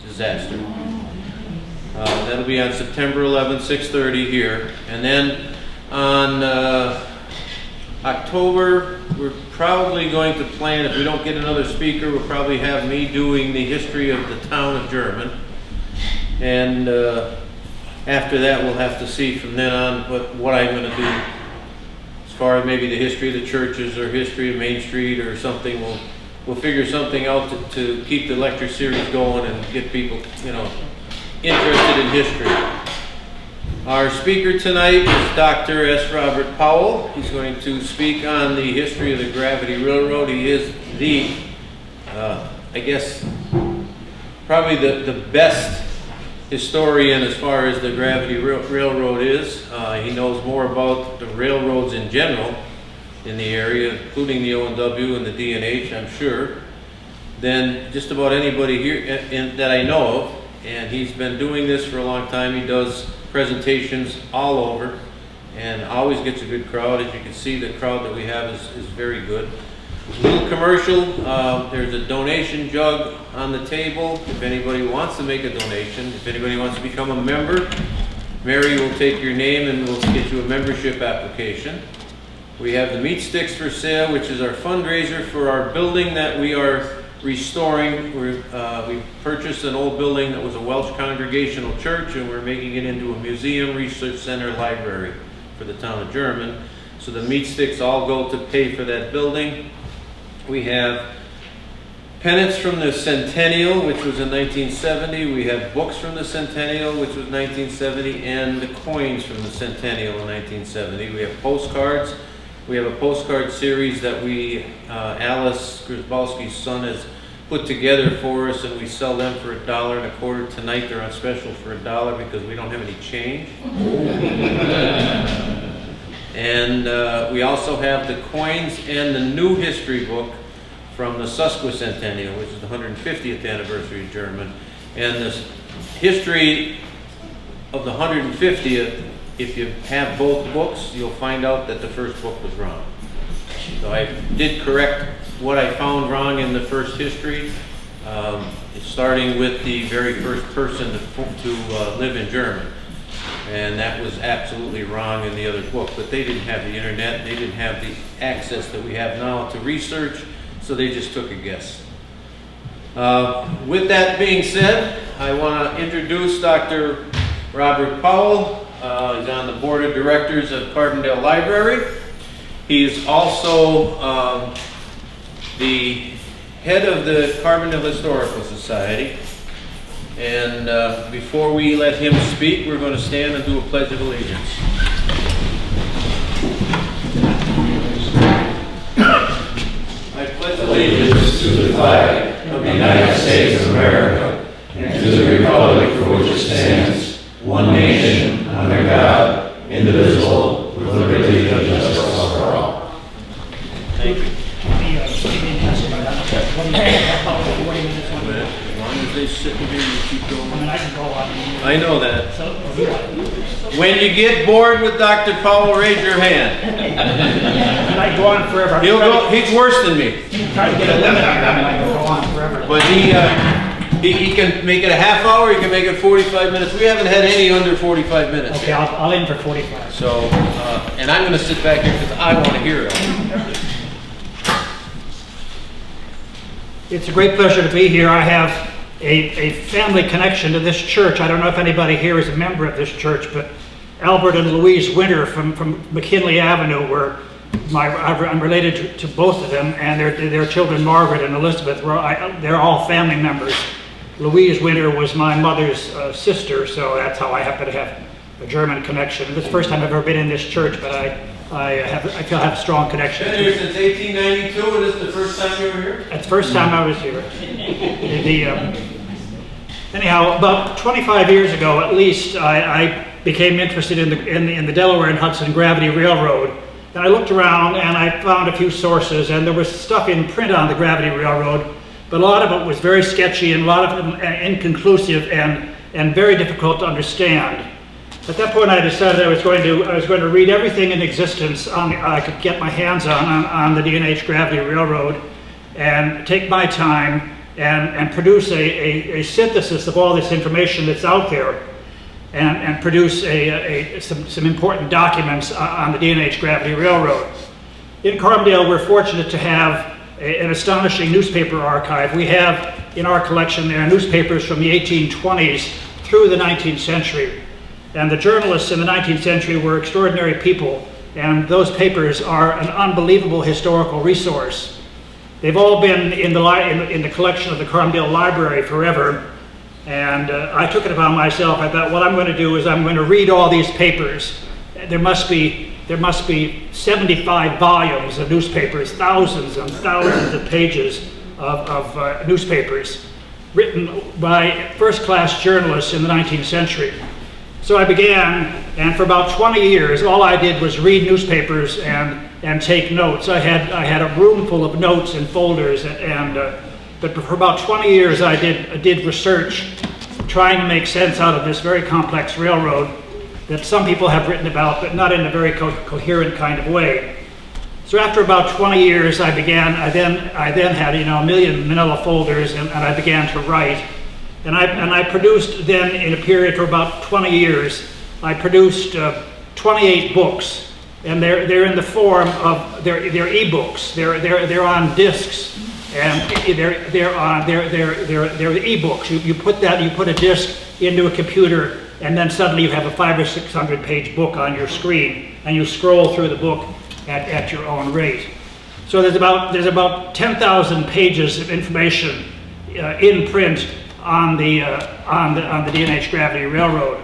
Disaster. That'll be on September 11th, 6:30 here. And then on October, we're probably going to plan, if we don't get another speaker, we'll probably have me doing the history of the town of Jermyn. And after that, we'll have to see from then on what I'm going to do as far as maybe the history of the churches or history of Main Street or something. We'll figure something out to keep the lecture series going and get people, interested in history. Our speaker tonight is Dr. S. Robert Powell. He's going to speak on the history of the Gravity Railroad. He is the, I guess, probably the best historian as far as the Gravity Railroad is. He knows more about the railroads in general in the area, including the O&W and the D&H, I'm sure, than just about anybody here that I know of. And he's been doing this for a long time. He does presentations all over and always gets a good crowd. As you can see, the crowd that we have is very good. A little commercial, there's a donation jug on the table if anybody wants to make a donation. If anybody wants to become a member, Mary will take your name and we'll get you a membership application. We have the meat sticks for sale, which is our fundraiser for our building that we are restoring. We purchased an old building that was a Welsh Congregational Church, and we're making it into a museum, research center, library for the town of Jermyn. So the meat sticks all go to pay for that building. We have Pennants from the Centennial, which was in 1970. We have books from the Centennial, which was 1970, and the coins from the Centennial in 1970. We have postcards. We have a postcard series that Alice Grzybowski's son has put together for us, and we sell them for $1.25. Tonight they're on special for $1 because we don't have any change. And we also have the coins and the new history book from the Sesquicentennial, which is the 150th anniversary of Jermyn. And the history of the 150th, if you have both books, you'll find out that the first book was wrong. So I did correct what I found wrong in the first history, starting with the very first person to live in Jermyn. And that was absolutely wrong in the other book. But they didn't have the internet, they didn't have the access that we have now to research, so they just took a guess. With that being said, I want to introduce Dr. Robert Powell. He's on the board of directors of Carbondale Library. He's also the head of the Carbondale Historical Society. And before we let him speak, we're going to stand and do a pledge of allegiance. I pledge allegiance to the flag of the United States of America and to the republic for which it stands, one nation, under God, indivisible, with liberty and justice for all. Thank you. As long as they sit in here, you keep going. I can go on. I know that. When you get bored with Dr. Powell, raise your hand. And I go on forever. He's worse than me. Try to get a limit on that, and I can go on forever. But he can make it a half hour, he can make it 45 minutes. We haven't had any under 45 minutes. Okay, I'll aim for 45. So, and I'm going to sit back here because I want to hear it. It's a great pleasure to be here. I have a family connection to this church. I don't know if anybody here is a member of this church, but Albert and Louise Winter from McKinley Avenue were I'm related to both of them, and their children Margaret and Elizabeth. They're all family members. Louise Winter was my mother's sister, so that's how I happen to have a German connection. This is the first time I've ever been in this church, but I feel I have a strong connection. Been here since 1892, and this is the first time you were here? That's the first time I was here. Anyhow, about 25 years ago at least, I became interested in the Delaware and Hudson Gravity Railroad. And I looked around and I found a few sources, and there was stuff in print on the Gravity Railroad, but a lot of it was very sketchy and a lot of it inconclusive and very difficult to understand. At that point, I decided I was going to read everything in existence I could get my hands on the D&H Gravity Railroad, and take my time and produce a synthesis of all this information that's out there, and produce some important documents on the D&H Gravity Railroad. In Carbondale, we're fortunate to have an astonishing newspaper archive. We have in our collection there newspapers from the 1820s through the 19th century. And the journalists in the 19th century were extraordinary people, and those papers are an unbelievable historical resource. They've all been in the collection of the Carbondale Library forever, and I took it upon myself. I thought, what I'm going to do is I'm going to read all these papers. There must be 75 volumes of newspapers, thousands and thousands of pages of newspapers written by first-class journalists in the 19th century. So I began, and for about 20 years, all I did was read newspapers and take notes. I had a room full of notes and folders, but for about 20 years I did research, trying to make sense out of this very complex railroad that some people have written about, but not in a very coherent kind of way. So after about 20 years, I then had a million manila folders, and I began to write. And I produced then, in a period for about 20 years, I produced 28 books, and they're in the form of they're ebooks. They're on discs, and they're ebooks. You put a disc into a computer, and then suddenly you have a 500 or 600 page book on your screen, and you scroll through the book at your own rate. So there's about 10,000 pages of information in print on the D&H Gravity Railroad.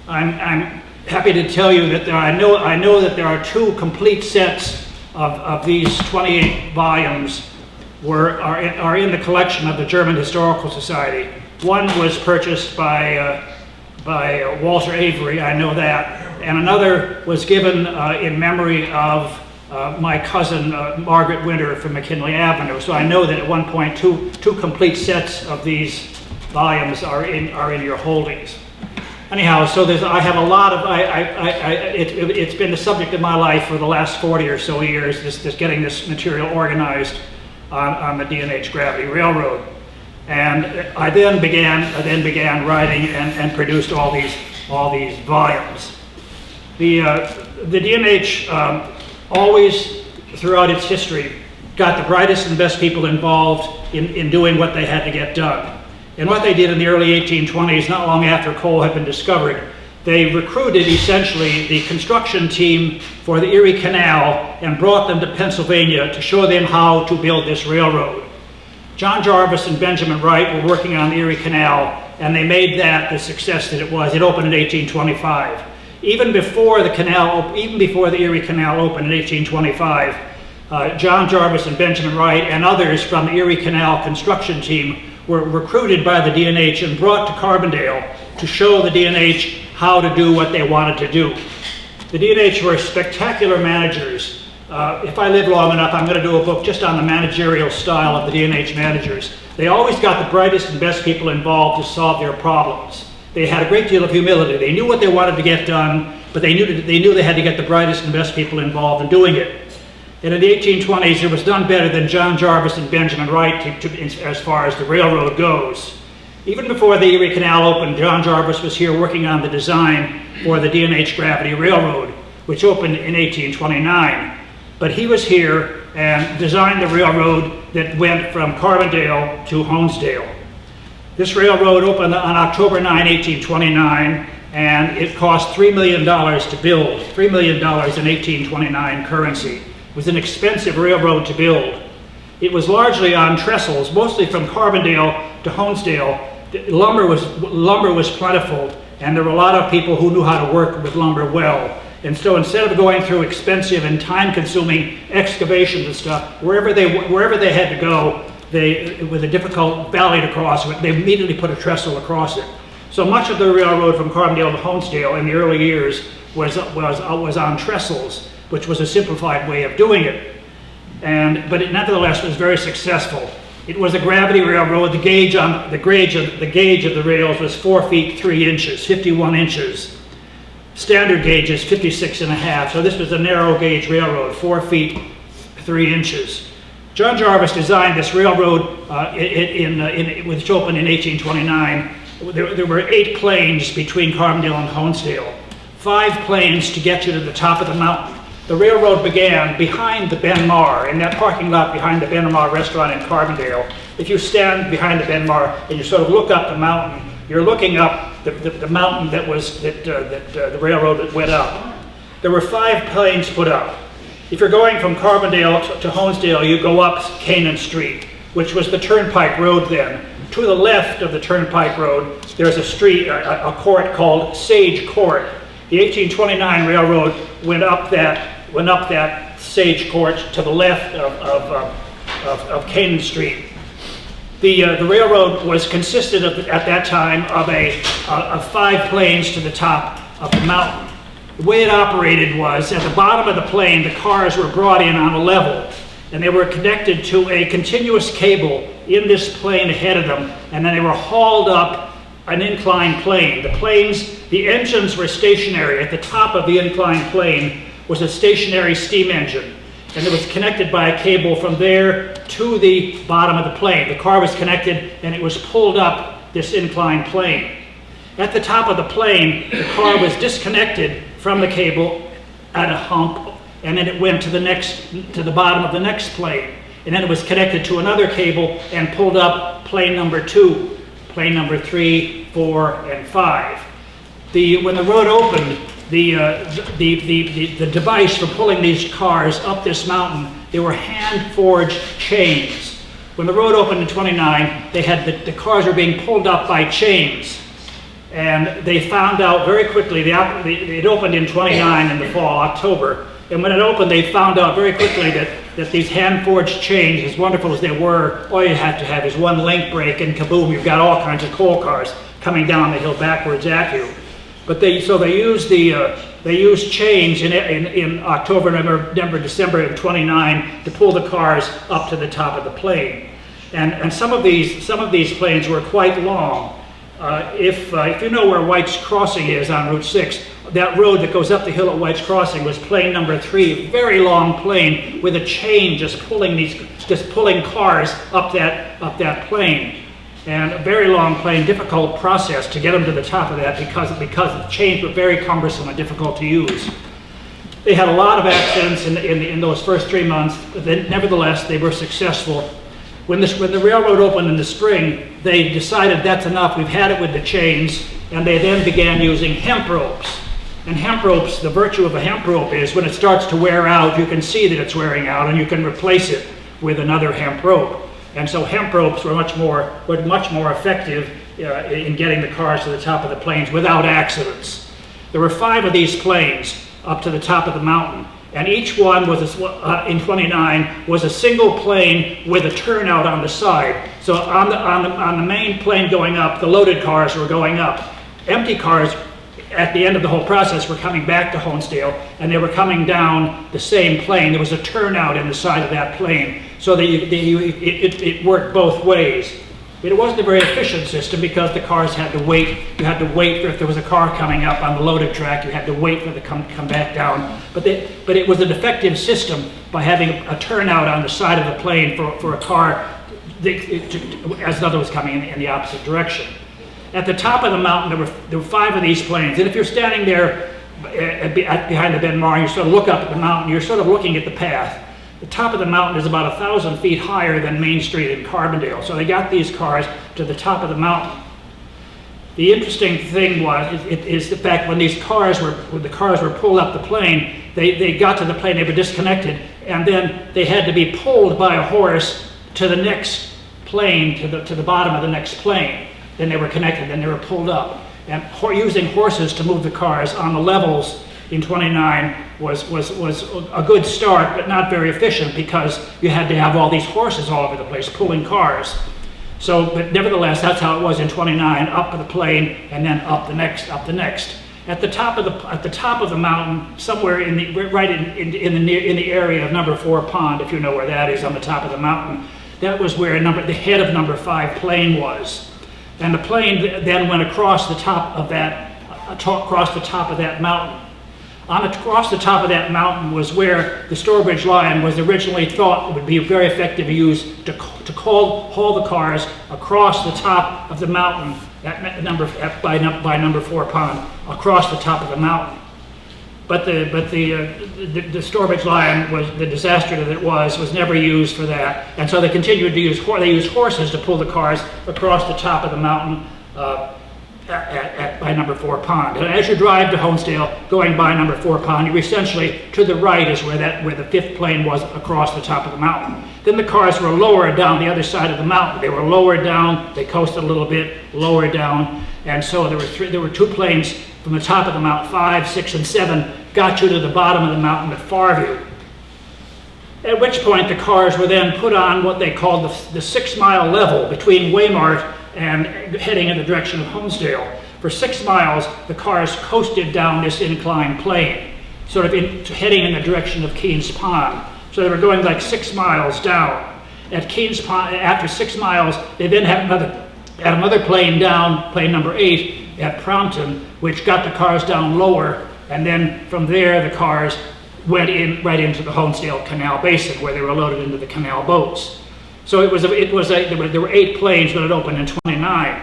I'm happy to tell you that I know that there are two complete sets of these 28 volumes are in the collection of the German Historical Society. One was purchased by Walter Avery, I know that, and another was given in memory of my cousin Margaret Winter from McKinley Avenue. So I know that at one point two complete sets of these volumes are in your holdings. Anyhow, so I have a lot of it's been the subject of my life for the last 40 or so years. Just getting this material organized on the D&H Gravity Railroad, and I then began writing and produced all these volumes. The D&H always throughout its history got the brightest and best people involved in doing what they had to get done. And what they did in the early 1820s, not long after coal had been discovered, they recruited essentially the construction team for the Erie Canal and brought them to Pennsylvania to show them how to build this railroad. John Jarvis and Benjamin Wright were working on the Erie Canal, and they made that the success that it was. It opened in 1825. Even before the Erie Canal opened in 1825, John Jarvis and Benjamin Wright and others from the Erie Canal construction team were recruited by the D&H and brought to Carbondale to show the D&H how to do what they wanted to do. The D&H were spectacular managers. If I live long enough, I'm going to do a book just on the managerial style of the D&H managers. They always got the brightest and best people involved to solve their problems. They had a great deal of humility. They knew what they wanted to get done, but they knew they had to get the brightest and best people involved in doing it. And in the 1820s, it was done better than John Jarvis and Benjamin Wright as far as the railroad goes. Even before the Erie Canal opened, John Jarvis was here working on the design for the D&H Gravity Railroad, which opened in 1829. But he was here and designed the railroad that went from Carbondale to Honesdale. This railroad opened on October 9, 1829, and it cost $3 million to build, $3 million in 1829 currency. It was an expensive railroad to build. It was largely on trestles, mostly from Carbondale to Honesdale. Lumber was plentiful, and there were a lot of people who knew how to work with lumber well. And so instead of going through expensive and time-consuming excavations and stuff, wherever they had to go, with a difficult valley to cross, they immediately put a trestle across it. So much of the railroad from Carbondale to Honesdale in the early years was on trestles, which was a simplified way of doing it. But it nevertheless was very successful. It was a gravity railroad. The gauge of the rails was 4 feet 3 inches, 51 inches. Standard gauge is 56.5. So this was a narrow gauge railroad, 4 feet 3 inches. John Jarvis designed this railroad which opened in 1829. There were 8 planes between Carbondale and Honesdale. 5 planes to get you to the top of the mountain. The railroad began behind the Ben Mar, in that parking lot behind the Ben Mar restaurant in Carbondale. If you stand behind the Ben Mar and you sort of look up the mountain, you're looking up the mountain that the railroad that went up. There were 5 planes put up. If you're going from Carbondale to Honesdale, you go up Canaan Street, which was the Turnpike Road then. To the left of the Turnpike Road, there's a street, a court called Sage Court. The 1829 railroad went up that Sage Court to the left of Canaan Street. The railroad consisted at that time of 5 planes to the top of the mountain. The way it operated was, at the bottom of the plane, the cars were brought in on a level, and they were connected to a continuous cable in this plane ahead of them, and then they were hauled up an inclined plane. The engines were stationary. At the top of the inclined plane was a stationary steam engine, and it was connected by a cable from there to the bottom of the plane. The car was connected, and it was pulled up this inclined plane. At the top of the plane, the car was disconnected from the cable at a hump, and then it went to the bottom of the next plane. And then it was connected to another cable and pulled up plane number 2, plane number 3, 4, and 5. When the road opened, the device for pulling these cars up this mountain, they were hand-forged chains. When the road opened in 29, they had the cars were being pulled up by chains. And they found out very quickly, it opened in 29 in the fall, October, and when it opened, they found out very quickly that these hand-forged chains, as wonderful as they were, all you have to have is one link break and kaboom, you've got all kinds of coal cars coming down the hill backwards at you. But they used chains in October, November, December of 29 to pull the cars up to the top of the plane. And some of these planes were quite long. If you know where White's Crossing is on Route 6, that road that goes up the hill at White's Crossing was plane number 3, very long plane with a chain just pulling cars up that plane. And a very long plane, difficult process to get them to the top of that because the chains were very cumbersome and difficult to use. They had a lot of accidents in those first 3 months, but nevertheless they were successful. When the railroad opened in the spring, they decided that's enough, we've had it with the chains, and they then began using hemp ropes. And hemp ropes, the virtue of a hemp rope is when it starts to wear out, you can see that it's wearing out and you can replace it with another hemp rope. And so hemp ropes were much more effective in getting the cars to the top of the plains without accidents. There were 5 of these planes up to the top of the mountain. And each one was in 29 was a single plane with a turnout on the side. So on the main plane going up, the loaded cars were going up. Empty cars at the end of the whole process were coming back to Honesdale, and they were coming down the same plane. There was a turnout in the side of that plane, so that it worked both ways. It wasn't a very efficient system because the cars had to wait. You had to wait for, if there was a car coming up on the loaded track, you had to wait for it to come back down. But it was an effective system by having a turnout on the side of the plane for a car as another was coming in the opposite direction. At the top of the mountain, there were 5 of these planes. And if you're standing there behind the Ben Mar, and you sort of look up at the mountain, you're sort of looking at the path. The top of the mountain is about 1,000 feet higher than Main Street in Carbondale. So they got these cars to the top of the mountain. The interesting thing is the fact when the cars were pulled up the plane, they got to the plane, they were disconnected, and then they had to be pulled by a horse to the next plane, to the bottom of the next plane. Then they were connected, then they were pulled up. And using horses to move the cars on the levels in 29 was a good start, but not very efficient because you had to have all these horses all over the place pulling cars. So, but nevertheless, that's how it was in 29, up the plane and then up the next. At the top of the mountain, somewhere in the area of number 4 Pond, if you know where that is, on the top of the mountain, that was where the head of number 5 plane was. And the plane then went across the top of that mountain. Across the top of that mountain was where the Stourbridge line was originally thought would be very effective to use to haul the cars across the top of the mountain by number 4 pond, across the top of the mountain. But the Stourbridge line, was the disaster that it was never used for that, and so they continued to use horses to pull the cars across the top of the mountain by number 4 pond. And as you drive to Honesdale, going by number 4 pond, you're essentially to the right is where the 5th plane was across the top of the mountain. Then the cars were lowered down the other side of the mountain. They were lowered down. They coasted a little bit, lowered down, and so there were 2 planes from the top of the mountain. 5, 6, and 7 got you to the bottom of the mountain at Farview. At which point the cars were then put on what they called the 6-mile level between Waymart and heading in the direction of Honesdale. For 6 miles, the cars coasted down this inclined plane, sort of heading in the direction of Keen's Pond. So they were going like 6 miles down. At Keen's Pond, after 6 miles, they then had another plane down, plane number 8, at Prompton, which got the cars down lower, and then from there the cars went right into the Honesdale Canal Basin, where they were loaded into the canal boats. So there were 8 planes when it opened in 29,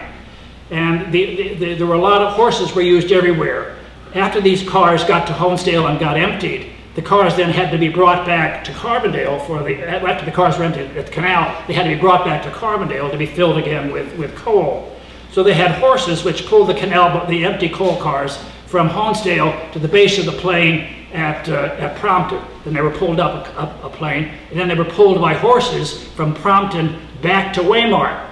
and there were a lot of horses were used everywhere. After these cars got to Honesdale and got emptied, the cars then had to be brought back to Carbondale after the cars were emptied at the canal. They had to be brought back to Carbondale to be filled again with coal. So they had horses which pulled the empty coal cars from Honesdale to the base of the plain at Prompton. Then they were pulled up a plane, and then they were pulled by horses from Prompton back to Waymart.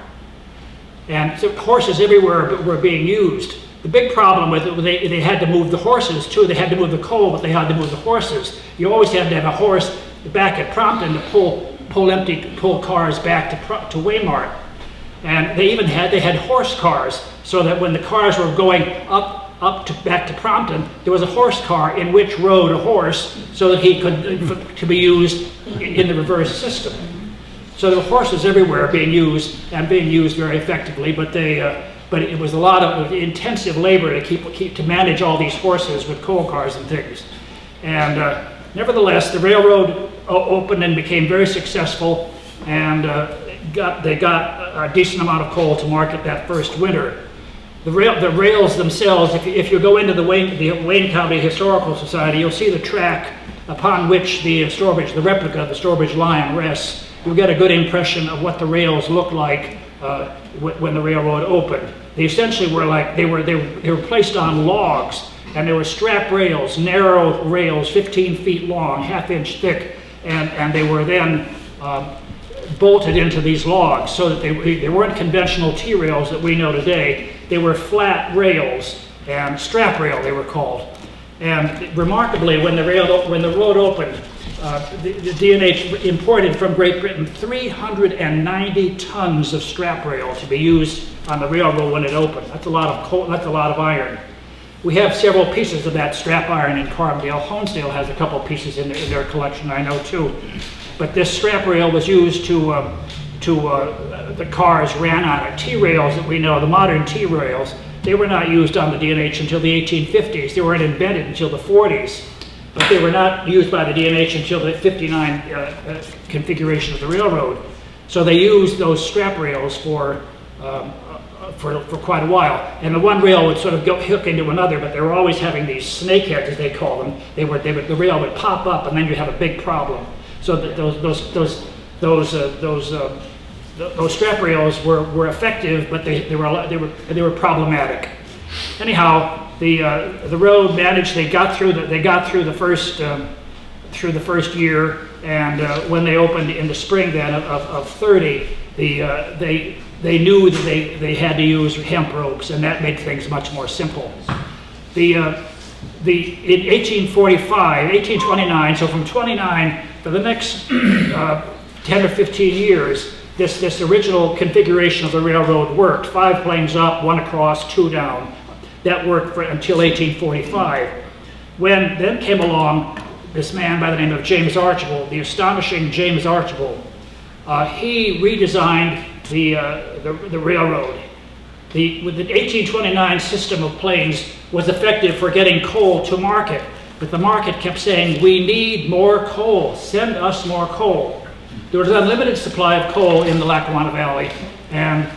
And so horses everywhere were being used. The big problem with it, they had to move the horses too. They had to move the coal, but they had to move the horses. You always had to have a horse back at Prompton to pull cars back to Waymart. And they had horse cars, so that when the cars were going back to Prompton, there was a horse car in which rode a horse, so that he could to be used in the reverse system. So there were horses everywhere being used very effectively, but it was a lot of intensive labor to manage all these horses with coal cars and things. And nevertheless, the railroad opened and became very successful, and they got a decent amount of coal to market that first winter. The rails themselves, if you go into the Wayne County Historical Society, you'll see the track upon which the replica of the Stourbridge line rests. You'll get a good impression of what the rails looked like when the railroad opened. They essentially were like, they were placed on logs, and there were strap rails, narrow rails, 15 feet long, ½ inch thick, and they were then bolted into these logs, so that they weren't conventional T-rails that we know today. They were flat rails, and strap rail they were called. And remarkably, when the road opened, the D&H imported from Great Britain 390 tons of strap rail to be used on the railroad when it opened. That's a lot of coal. That's a lot of iron. We have several pieces of that strap iron in Carbondale. Honesdale has a couple pieces in their collection, I know too. But this strap rail was used the cars ran on it. T-rails that we know, the modern T-rails, they were not used on the D&H until the 1850s. They weren't invented until the 40s. But they were not used by the D&H until the 59 configuration of the railroad. So they used those strap rails for quite a while. And the one rail would sort of hook into another, but they were always having these snakeheads, as they call them. The rail would pop up, and then you have a big problem. So that those strap rails were effective, but they were problematic. Anyhow, the road managed. They got through the first year, and when they opened in the spring then of 30, they knew that they had to use hemp ropes, and that made things much more simple. In 1829, so from 29 for the next 10 or 15 years, this original configuration of the railroad worked. 5 planes up, 1 across, 2 down. That worked until 1845. When then came along this man by the name of James Archibald, the astonishing James Archibald. He redesigned the railroad. The 1829 system of planes was effective for getting coal to market, but the market kept saying, we need more coal, send us more coal. There was an unlimited supply of coal in the Lackawanna Valley, and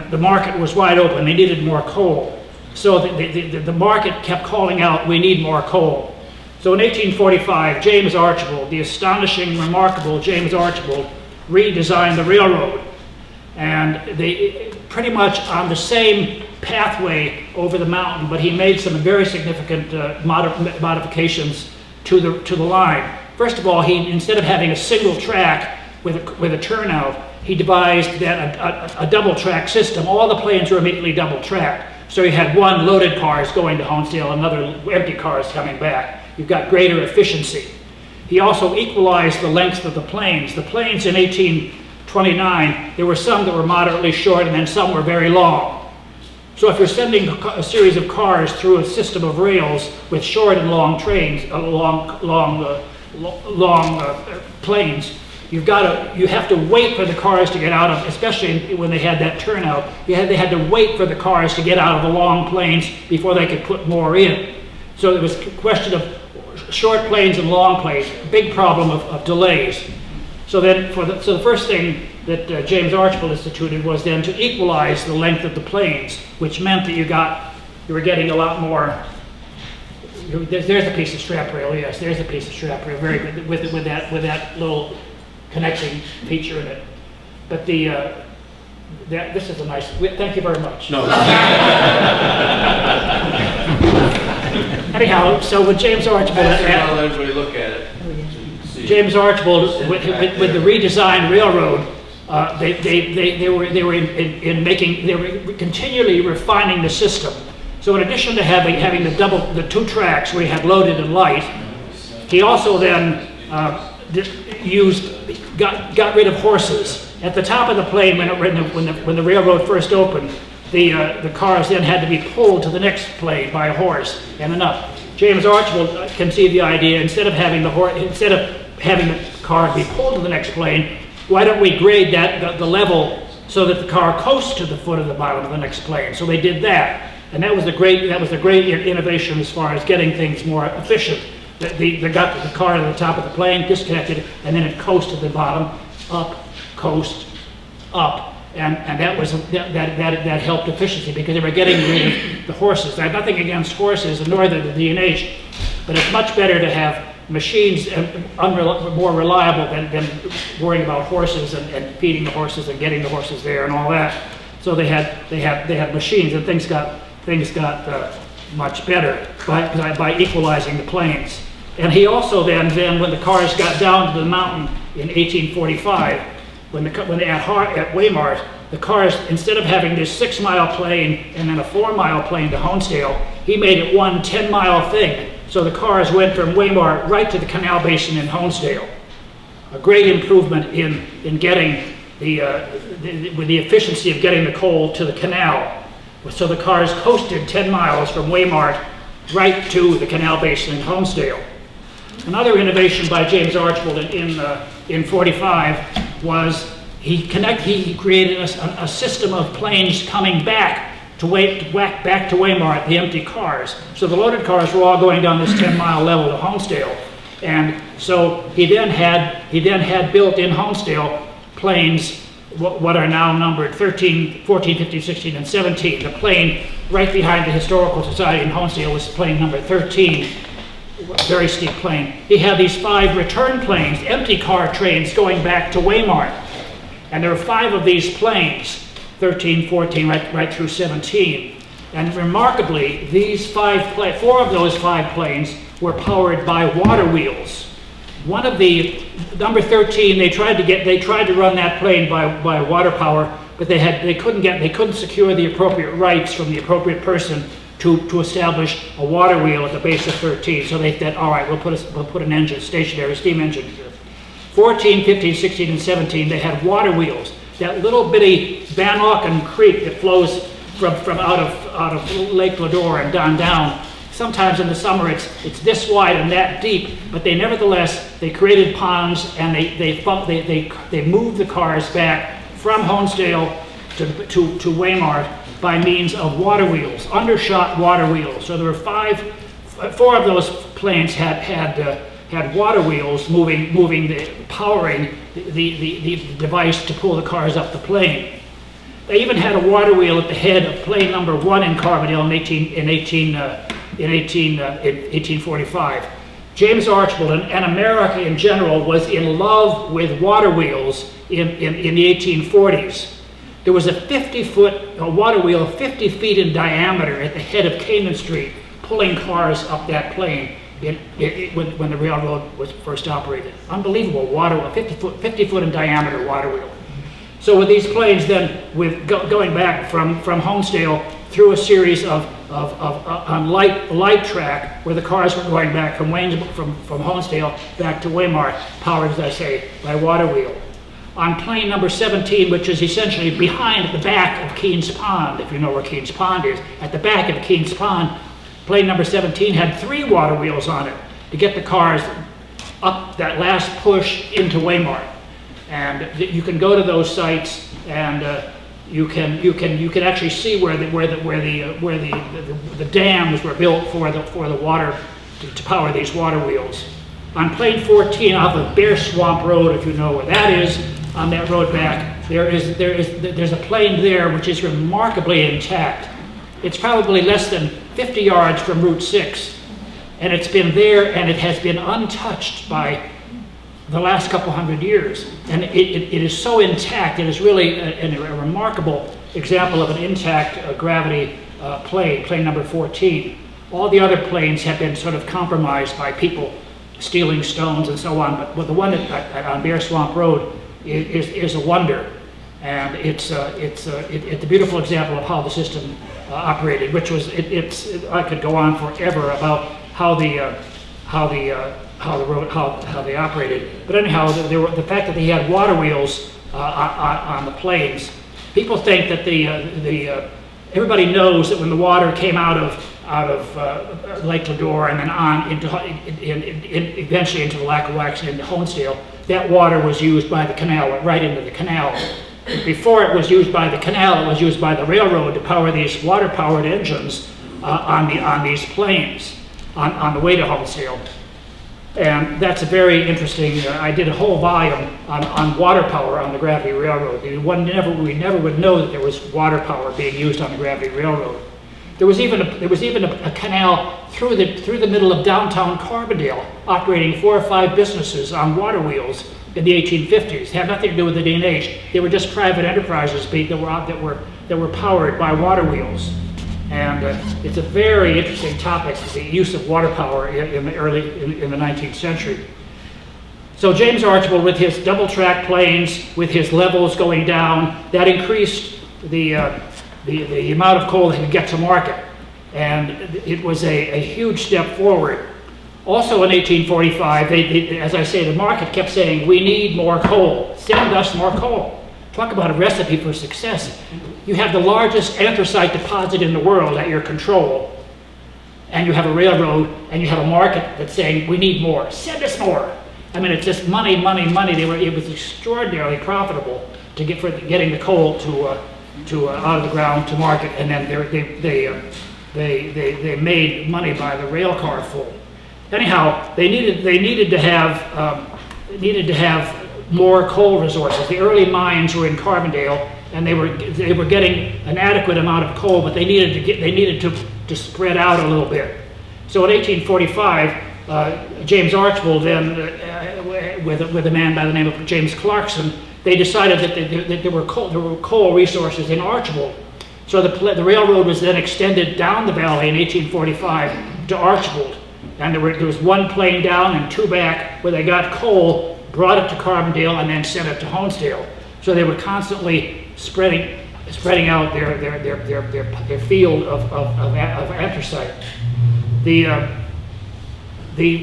the market was wide open. They needed more coal. So the market kept calling out, we need more coal. So in 1845, James Archibald, the astonishing, remarkable James Archibald, redesigned the railroad. And they pretty much on the same pathway over the mountain, but he made some very significant modifications to the line. First of all, he, instead of having a single track with a turnout, he devised that a double track system. All the planes were immediately double tracked. So you had one loaded cars going to Honesdale, another empty cars coming back. You've got greater efficiency. He also equalized the lengths of the planes. The planes in 1829, there were some that were moderately short and then some were very long. So if you're sending a series of cars through a system of rails with short and long trains, planes, you have to wait for the cars to get out of, especially when they had that turnout, they had to wait for the cars to get out of the long planes before they could put more in. So it was a question of short planes and long planes, big problem of delays. So then, the first thing that James Archibald instituted was then to equalize the length of the planes, which meant that you were getting a lot more. There's a piece of strap rail. Yes, there's a piece of strap rail. Very good with that little connecting feature in it. But this is a nice. Thank you very much. No. Anyhow, so with James Archibald, look at it. James Archibald with the redesigned railroad, they were continually refining the system. So in addition to having the two tracks where he had loaded and light, he also then got rid of horses. At the top of the plane, when the railroad first opened, the cars then had to be pulled to the next plane by a horse and then up. James Archibald conceived the idea, instead of having the car be pulled to the next plane, why don't we grade the level so that the car coasts to the foot of the bottom of the next plane? So they did that, and that was the great innovation as far as getting things more efficient. They got the car to the top of the plane, disconnected, and then it coasted to the bottom, up, coast, up. And that helped efficiency because they were getting rid of the horses. I have nothing against horses, nor the D&H, but it's much better to have machines more reliable than worrying about horses and feeding the horses and getting the horses there and all that. So they had machines, and things got much better by equalizing the planes. And he also then when the cars got down to the mountain in 1845. When at Waymart, the cars, instead of having this 6-mile plane and then a 4-mile plane to Honesdale, he made it one 10-mile thing. So the cars went from Waymart right to the canal basin in Honesdale. A great improvement in getting with the efficiency of getting the coal to the canal. So the cars coasted 10 miles from Waymart right to the canal basin in Honesdale. Another innovation by James Archibald in 45 was he created a system of planes coming back to Waymart, the empty cars. So the loaded cars were all going down this 10-mile level to Honesdale, and so he then had built in Honesdale planes what are now numbered 13, 14, 15, 16, and 17. The plane right behind the Historical Society in Honesdale was plane number 13. Very steep plane. He had these 5 return planes, empty car trains going back to Waymart. And there were 5 of these planes, 13, 14, right through 17. And remarkably, these 4 of those 5 planes were powered by water wheels. One of the, number 13, they tried to run that plane by water power, but they couldn't secure the appropriate rights from the appropriate person to establish a water wheel at the base of 13. So they said, all right, we'll put an engine, stationary steam engine here. 14, 15, 16, and 17, they had water wheels. That little bitty Van Auken Creek that flows from out of Lake Lodore and down. Sometimes in the summer it's this wide and that deep, but they created ponds, and they moved the cars back from Honesdale to Waymart by means of water wheels, undershot water wheels. So there were 5 four of those planes had water wheels powering the device to pull the cars up the plane. They even had a water wheel at the head of plane number 1 in Carbondale in 1845. James Archibald and America in general was in love with water wheels in the 1840s. There was a 50-foot water wheel 50 feet in diameter at the head of Canaan Street, pulling cars up that plane when the railroad was first operated. Unbelievable water wheel, 50 foot in diameter water wheel. So with these planes then, going back from Honesdale through a series on light track where the cars were going back from Honesdale back to Weimar, powered, as I say, by water wheel. On plane number 17, which is essentially behind the back of Keene's Pond, if you know where Keene's Pond is, at the back of Keene's Pond, plane number 17 had 3 water wheels on it to get the cars up that last push into Weimar. And you can go to those sites, and you can actually see where the dams were built for the water to power these water wheels. On plane 14 off of Bear Swamp Road, if you know where that is, on that road back, there's a plane there which is remarkably intact. It's probably less than 50 yards from Route 6, and it's been there, and it has been untouched by the last couple hundred years. And it is so intact. It is really a remarkable example of an intact gravity plane number 14. All the other planes have been sort of compromised by people stealing stones and so on, but the one on Bear Swamp Road is a wonder. And it's a beautiful example of how the system operated, which was, I could go on forever about how they operated. But anyhow, the fact that they had water wheels on the planes, people think that everybody knows that when the water came out of Lake Lodore and then on eventually into the Lackawaxen into Honesdale, that water was used by the canal, went right into the canal. Before it was used by the canal, it was used by the railroad to power these water-powered engines on these planes on the way to Honesdale. And that's a very interesting, I did a whole volume on water power on the Gravity Railroad. We never would know that there was water power being used on the Gravity Railroad. There was even a canal through the middle of downtown Carbondale, operating 4 or 5 businesses on water wheels in the 1850s. It had nothing to do with the D&H. They were just private enterprises that were powered by water wheels. And it's a very interesting topic, the use of water power in the 19th century. So James Archibald, with his double-track planes, with his levels going down, that increased the amount of coal they could get to market. And it was a huge step forward. Also in 1845, as I say, the market kept saying, we need more coal. Send us more coal. Talk about a recipe for success. You have the largest anthracite deposit in the world at your control, and you have a railroad, and you have a market that's saying, we need more. Send us more. I mean, it's just money, money, money. It was extraordinarily profitable to getting the coal to out of the ground to market, and then they made money by the rail car full. Anyhow, they needed to have more coal resources. The early mines were in Carbondale, and they were getting an adequate amount of coal, but they needed to spread out a little bit. So in 1845, James Archibald then, with a man by the name of James Clarkson, they decided that there were coal resources in Archibald. So the railroad was then extended down the valley in 1845 to Archibald, and there was 1 plane down and 2 back where they got coal, brought it to Carbondale, and then sent it to Honesdale. So they were constantly spreading out their field of anthracite. The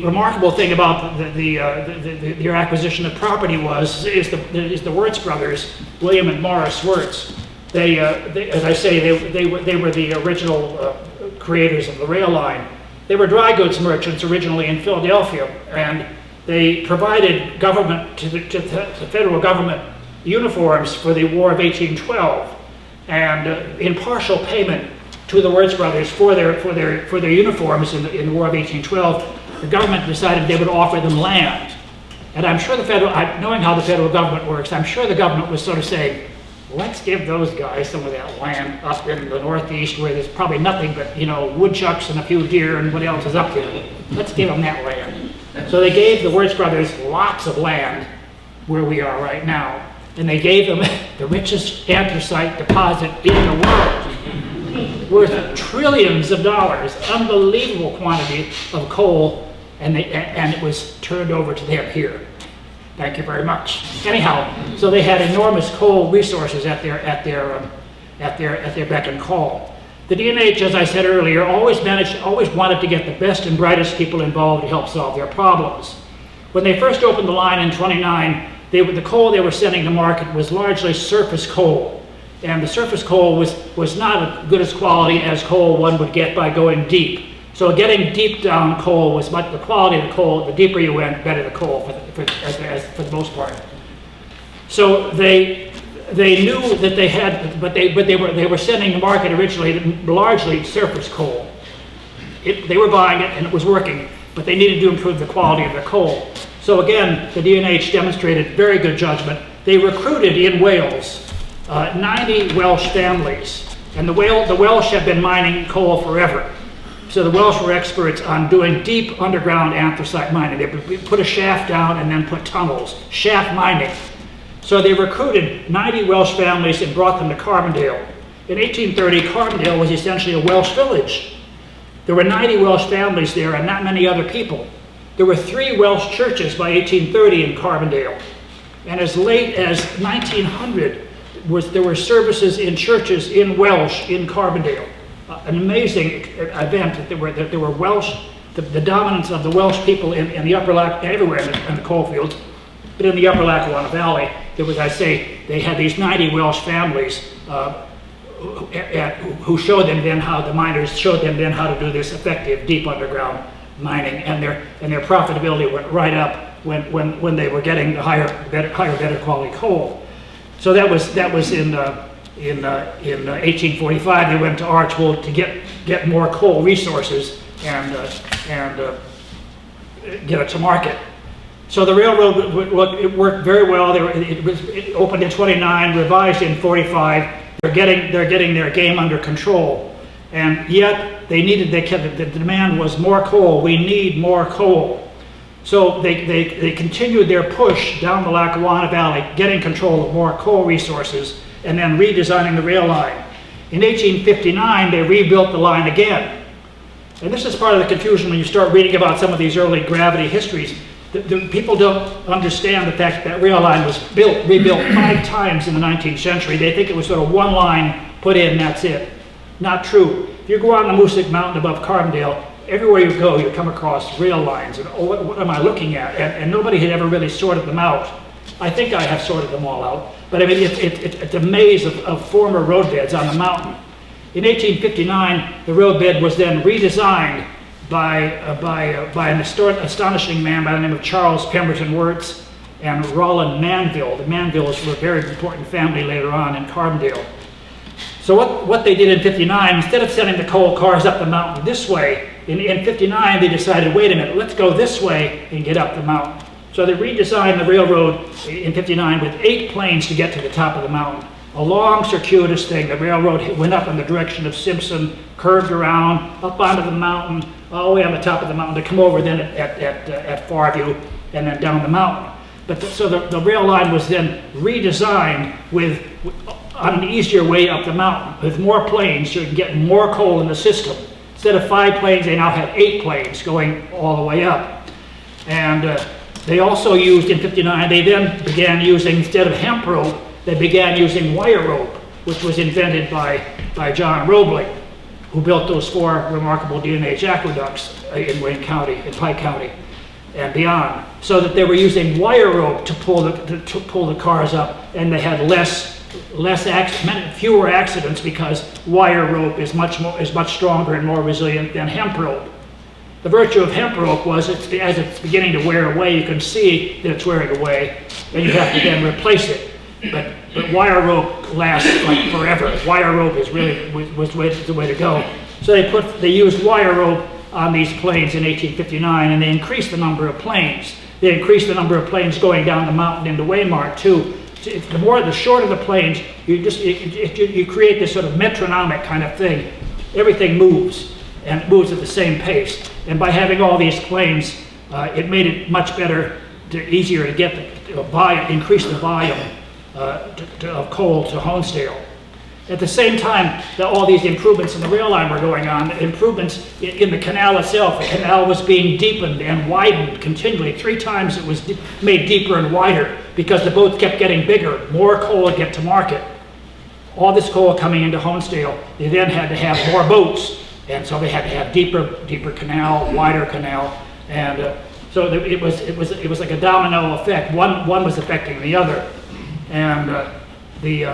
remarkable thing about their acquisition of property is the Wirtz brothers, William and Morris Wirtz. They as I say, they were the original creators of the rail line. They were dry goods merchants originally in Philadelphia, and they provided government to the federal government uniforms for the War of 1812, and in partial payment, to the Wirtz brothers for their uniforms in the War of 1812, the government decided they would offer them land. And I'm sure knowing how the federal government works, I'm sure the government was sort of saying, let's give those guys some of that land up in the Northeast where there's probably nothing but, woodchucks and a few deer and what else is up there. Let's give them that land. So they gave the Wirtz brothers lots of land where we are right now. And they gave them the richest anthracite deposit in the world, worth trillions of dollars, unbelievable quantity of coal, and it was turned over to them here. Thank you very much. Anyhow, so they had enormous coal resources at their beck and call. The D&H, as I said earlier, always wanted to get the best and brightest people involved to help solve their problems. When they first opened the line in '29, the coal they were sending to market was largely surface coal, and the surface coal was not as good as quality as coal one would get by going deep. So getting deep down coal was the quality of the coal. The deeper you went, better the coal for the most part. So they knew that they had, but they were sending to market originally largely surface coal. They were buying it and it was working, but they needed to improve the quality of the coal. So again, the D&H demonstrated very good judgment. They recruited in Wales 90 Welsh families, and the Welsh have been mining coal forever. So the Welsh were experts on doing deep underground anthracite mining. They would put a shaft down and then put tunnels, shaft mining. So they recruited 90 Welsh families and brought them to Carbondale. In 1830, Carbondale was essentially a Welsh village. There were 90 Welsh families there and not many other people. There were 3 Welsh churches by 1830 in Carbondale. And as late as 1900, there were services in churches in Welsh in Carbondale. An amazing event that there were Welsh, the dominance of the Welsh people in the upper everywhere in the coal fields, but in the upper Lackawanna Valley, there was, they had these 90 Welsh families who showed them then how the miners showed them then how to do this effective deep underground mining, and their profitability went right up when they were getting the higher, better quality coal. So that was in 1845, they went to Archibald to get more coal resources and get it to market. So the railroad it worked very well. It opened in '29, revised in '45. They're getting their game under control, and yet the demand was more coal. We need more coal. So they continued their push down the Lackawanna Valley, getting control of more coal resources, and then redesigning the rail line. In 1859, they rebuilt the line again. And this is part of the confusion when you start reading about some of these early gravity histories. The people don't understand the fact that rail line was rebuilt 5 times in the 19th century. They think it was sort of one line put in, that's it. Not true. If you go on the Moosic Mountain above Carbondale, everywhere you go, you come across rail lines. And what am I looking at? And nobody had ever really sorted them out. I think I have sorted them all out. But I mean, it's a maze of former roadbeds on the mountain. In 1859, the roadbed was then redesigned by an astonishing man by the name of Charles Pemberton Wirtz and Roland Manville. The Manvilles were a very important family later on in Carbondale. So what they did in '59, instead of sending the coal cars up the mountain this way, in '59 they decided, wait a minute, let's go this way and get up the mountain. So they redesigned the railroad in '59 with 8 planes to get to the top of the mountain. A long, circuitous thing. The railroad went up in the direction of Simpson, curved around, up onto the mountain, all the way on the top of the mountain to come over then at Farview and then down the mountain. So the rail line was then redesigned on an easier way up the mountain with more planes so you can get more coal in the system. Instead of 5 planes, they now have 8 planes going all the way up. And they also used in '59, they then began using, instead of hemp rope, they began using wire rope, which was invented by John Roebling, who built those 4 remarkable D&H aqueducts in Wayne County, in Pike County, and beyond. So that they were using wire rope to pull the cars up, and they had fewer accidents because wire rope is much stronger and more resilient than hemp rope. The virtue of hemp rope was as it's beginning to wear away, you can see that it's wearing away, and you have to then replace it. But but wire rope lasts like forever. Wire rope is really was the way to go. So they used wire rope on these planes in 1859, and they increased the number of planes. They increased the number of planes going down the mountain into Waymart too. The shorter the planes, you create this sort of metronomic kind of thing. Everything moves, and it moves at the same pace. And by having all these planes, it made it much better, easier to get the volume, increase the volume of coal to Honesdale. At the same time that all these improvements in the rail line were going on, improvements in the canal itself. The canal was being deepened and widened continually. 3 times it was made deeper and wider because the boats kept getting bigger. More coal would get to market. All this coal coming into Honesdale, they then had to have more boats, and so they had to have deeper canal, wider canal, and so it was like a domino effect. One was affecting the other, and the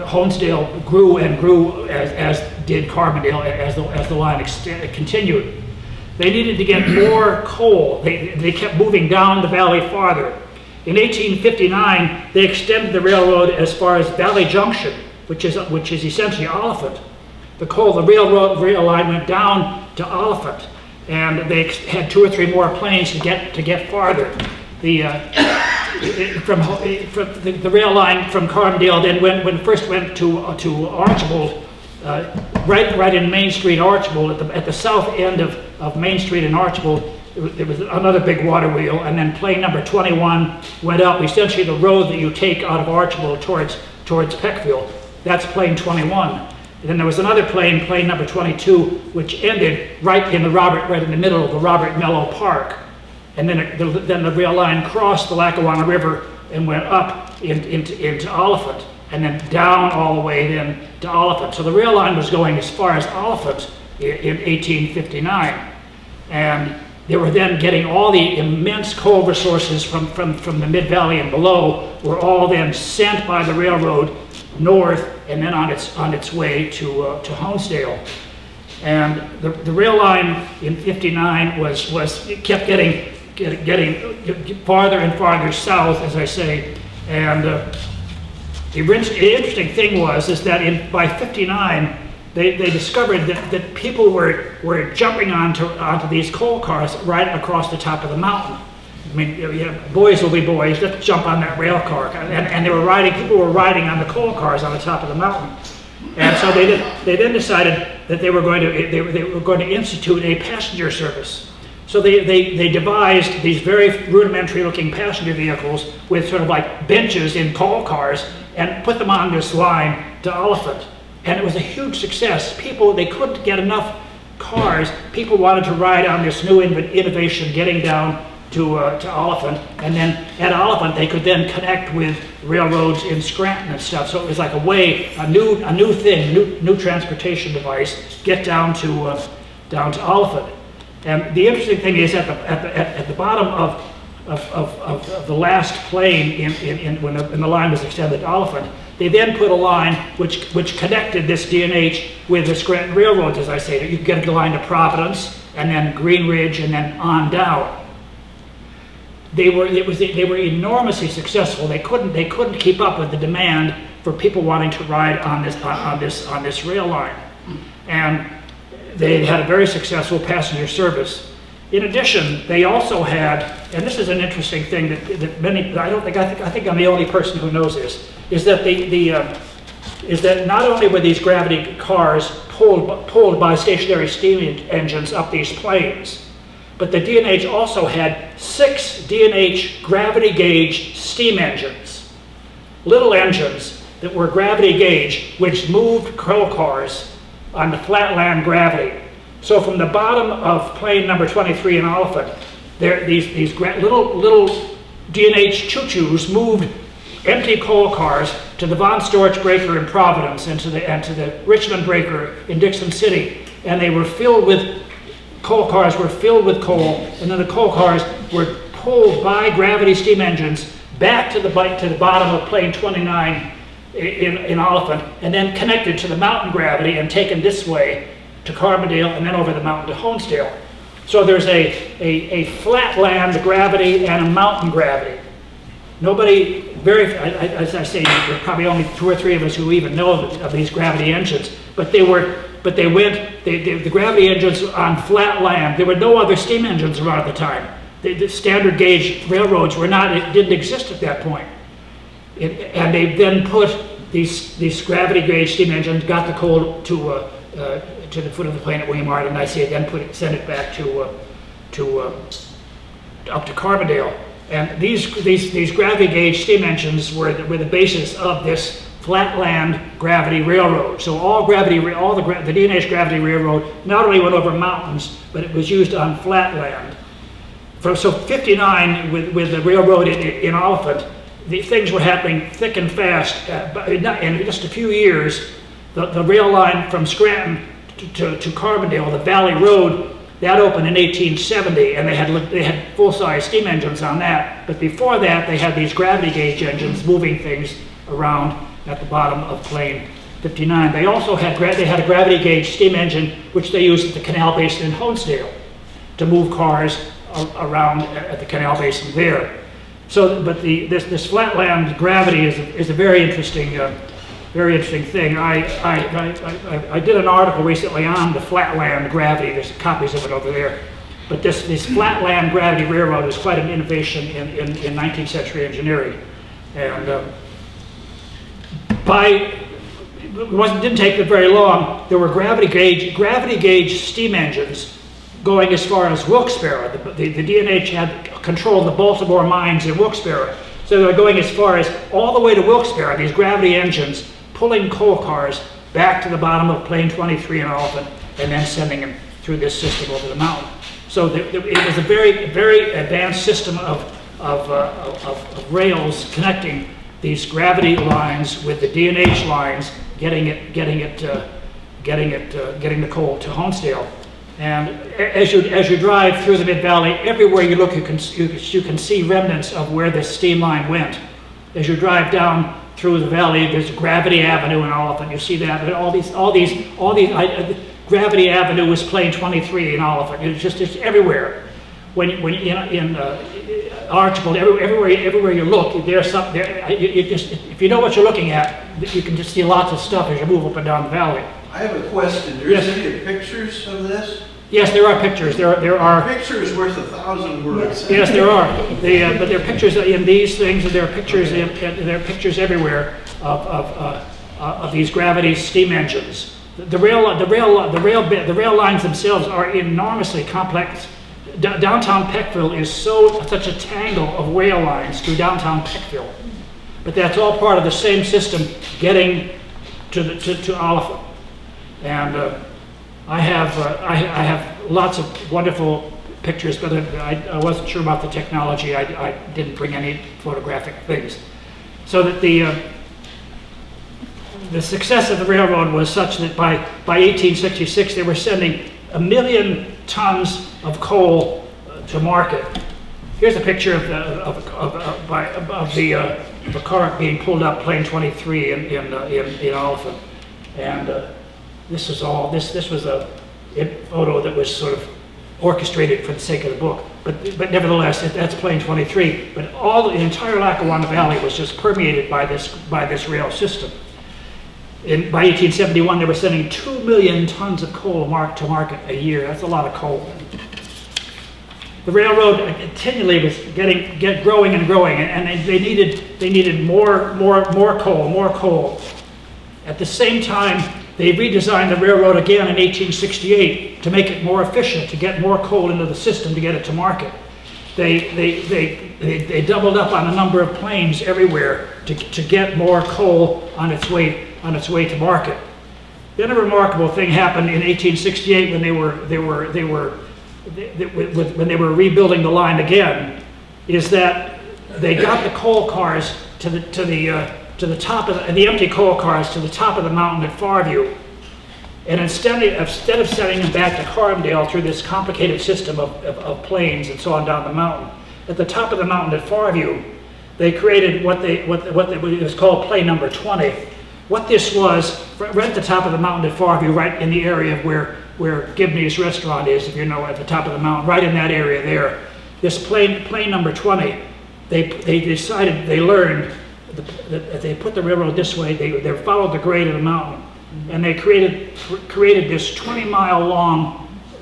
Honesdale grew and grew as did Carbondale as the line continued. They needed to get more coal. They kept moving down the valley farther. In 1859, they extended the railroad as far as Valley Junction, which is essentially Oliphant. The rail line went down to Oliphant, and they had 2 or 3 more planes to get farther. The rail line from Carbondale then first went to Archibald, right in Main Street, Archibald, at the south end of Main Street in Archibald. There was another big water wheel, and then plane number 21 went up, essentially the road that you take out of Archibald towards Peckville. That's plane 21. And then there was another plane number 22, which ended right in the middle of the Robert Mello Park. And then the rail line crossed the Lackawanna River and went up into Oliphant, and then down all the way then to Oliphant. So the rail line was going as far as Oliphant in 1859. And they were then getting all the immense coal resources from the Mid-Valley and below were all then sent by the railroad north and then on its way to Honesdale. And the rail line in 59 kept getting farther and farther south, as I say. And the interesting thing is that by 59, they discovered that people were jumping onto these coal cars right across the top of the mountain. I mean, boys will be boys. Let's jump on that rail car, and people were riding on the coal cars on the top of the mountain. And so they then decided that they were going to institute a passenger service. So they devised these very rudimentary-looking passenger vehicles with sort of like benches in coal cars and put them on this line to Oliphant. And it was a huge success. They couldn't get enough cars. People wanted to ride on this new innovation getting down to Oliphant. And then at Oliphant, they could then connect with railroads in Scranton and stuff. So it was like a new transportation device, get down to Oliphant. And the interesting thing is at the bottom of the last plane when the line was extended to Oliphant, they then put a line which connected this D&H with the Scranton Railroads, as I say. You could get a line to Providence, and then Green Ridge, and then on down. They were enormously successful. They couldn't keep up with the demand for people wanting to ride on this rail line, and they had a very successful passenger service. In addition, they also had, and this is an interesting thing that many, I think I'm the only person who knows this, is that is that not only were these gravity cars pulled by stationary steam engines up these planes, but the D&H also had 6 D&H gravity gauge steam engines, little engines that were gravity gauge, which moved coal cars on the flatland gravity. So from the bottom of plane number 23 in Oliphant, these little D&H choo-choos moved empty coal cars to the Von Storch breaker in Providence and to the Richmond breaker in Dixon City, and they were filled with coal cars were filled with coal, and then the coal cars were pulled by gravity steam engines back to the bottom of plane 29 in Oliphant, and then connected to the mountain gravity and taken this way to Carbondale and then over the mountain to Honesdale. So there's a flatland gravity and a mountain gravity. Nobody as I say, there are probably only 2 or 3 of us who even know of these gravity engines. But the gravity engines on flat land. There were no other steam engines around at the time. The standard gauge railroads didn't exist at that point. And they then put these gravity gauge steam engines, got the coal to the foot of the plain at Weimar, and I say then sent it back up to Carbondale. And these gravity gauge steam engines were the basis of this flatland gravity railroad. So the D&H gravity railroad not only went over mountains, but it was used on flatland. So 59 with the railroad in Oliphant, the things were happening thick and fast. In just a few years, the rail line from Scranton to Carbondale, the Valley Road, that opened in 1870, and they had full-size steam engines on that. But before that, they had these gravity gauge engines moving things around at the bottom of Plain 59. They also had a gravity gauge steam engine, which they used at the canal basin in Honesdale to move cars around at the canal basin there. So, but this flatland gravity is a very interesting thing. I did an article recently on the flatland gravity. There's copies of it over there. But this flatland gravity railroad is quite an innovation in 19th century engineering. And didn't take it very long. There were gravity gauge steam engines going as far as Wilkes-Barre. The D&H had controlled the Baltimore mines in Wilkes-Barre. So they were going as far as all the way to Wilkes-Barre, these gravity engines pulling coal cars back to the bottom of Plain 23 in Oliphant, and then sending them through this system over the mountain. So it was a very, very advanced system of rails connecting these gravity lines with the D&H lines, getting the coal to Honesdale. And as you drive through the Mid-Valley, everywhere you look, you can see remnants of where this steam line went. As you drive down through the valley, there's Gravity Avenue in Oliphant. You see that, all these. Gravity Avenue was Plain 23 in Oliphant. It's everywhere. When in Archibald, everywhere you look, there's something there. If you know what you're looking at, you can just see lots of stuff as you move up and down the valley. I have a question. There's any pictures of this? Yes, there are pictures. There are. Pictures worth 1,000 words. Yes, there are. But there are pictures in these things, and there are pictures. There are pictures everywhere of these gravity steam engines. The rail lines themselves are enormously complex. Downtown Peckville is such a tangle of rail lines through downtown Peckville, but that's all part of the same system getting to Oliphant. And I have lots of wonderful pictures, but I wasn't sure about the technology. I didn't bring any photographic things. So that the success of the railroad was such that by 1866 they were sending 1 million tons of coal to market. Here's a picture of the car being pulled up Plain 23 in Oliphant, and this was a photo that was sort of orchestrated for the sake of the book. But nevertheless, that's Plain 23. But the entire Lackawanna Valley was just permeated by this rail system. By 1871, they were sending 2 million tons of coal to market a year. That's a lot of coal. The railroad continually was growing and growing, and they needed more coal. At the same time, they redesigned the railroad again in 1868 to make it more efficient, to get more coal into the system to get it to market. They doubled up on a number of planes everywhere to get more coal on its way to market. Then a remarkable thing happened in 1868 when they were rebuilding the line again, is that they got the coal cars to the top of the empty coal cars to the top of the mountain at Farview, and instead of sending them back to Carbondale through this complicated system of plains and so on down the mountain, at the top of the mountain at Farview, they created what was called Plain Number 20. What this was, right at the top of the mountain at Farview, right in the area where Gibney's restaurant is, if you know, at the top of the mountain, right in that area there, this plain number 20, they learned they put the railroad this way, they followed the grade of the mountain, and they created this 20-mile long,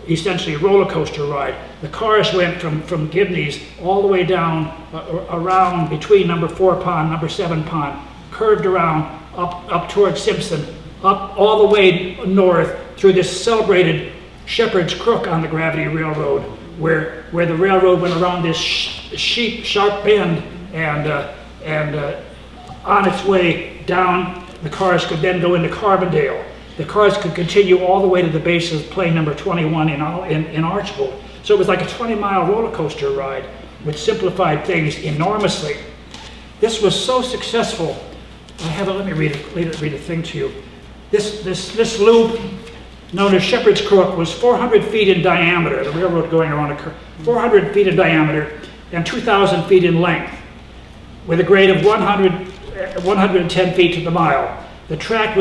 essentially roller coaster ride. The cars went from Gibney's all the way down around between number 4 pond, number 7 pond, curved around up towards Simpson, up all the way north through this celebrated Shepherd's Crook on the Gravity Railroad, where the railroad went around this sharp bend, and on its way down, the cars could then go into Carbondale. The cars could continue all the way to the base of plane number 21 in Archibald. So it was like a 20-mile roller coaster ride, which simplified things enormously. This was so successful. Let me read a thing to you. This loop, known as Shepherd's Crook, was 400 feet in diameter, the railroad going around a curve, 400 feet in diameter and 2,000 feet in length, with a grade of 110 feet to the mile. The track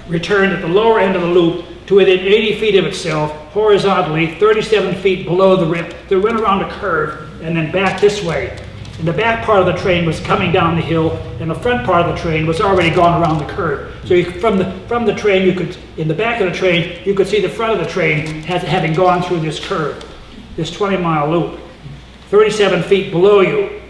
returned at the lower end of the loop to within 80 feet of itself, horizontally, 37 feet below the rim. They went around a curve and then back this way. And the back part of the train was coming down the hill, and the front part of the train was already gone around the curve. So from the train, in the back of the train, you could see the front of the train having gone through this curve, this 20-mile loop, 37 feet below you.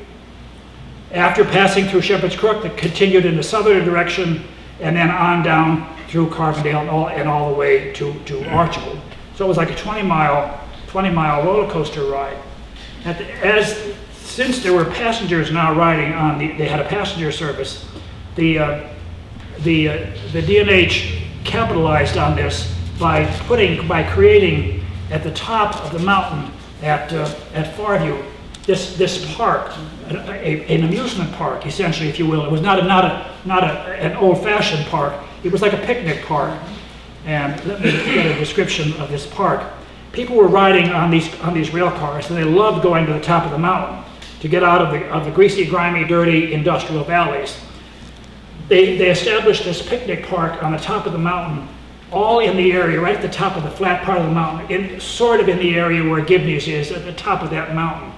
After passing through Shepherd's Crook, they continued in the southerly direction and then on down through Carbondale and all the way to Archibald. So it was like a 20-mile roller coaster ride. Since there were passengers now riding on they had a passenger service, the D&H capitalized on this by creating at the top of the mountain at Farview this park, an amusement park, essentially, if you will. It was not an old-fashioned park. It was like a picnic park. And let me get a description of this park. People were riding on these rail cars, and they loved going to the top of the mountain to get out of the greasy, grimy, dirty industrial valleys. They established this picnic park on the top of the mountain, all in the area, right at the top of the flat part of the mountain, sort of in the area where Gibney's is, at the top of that mountain.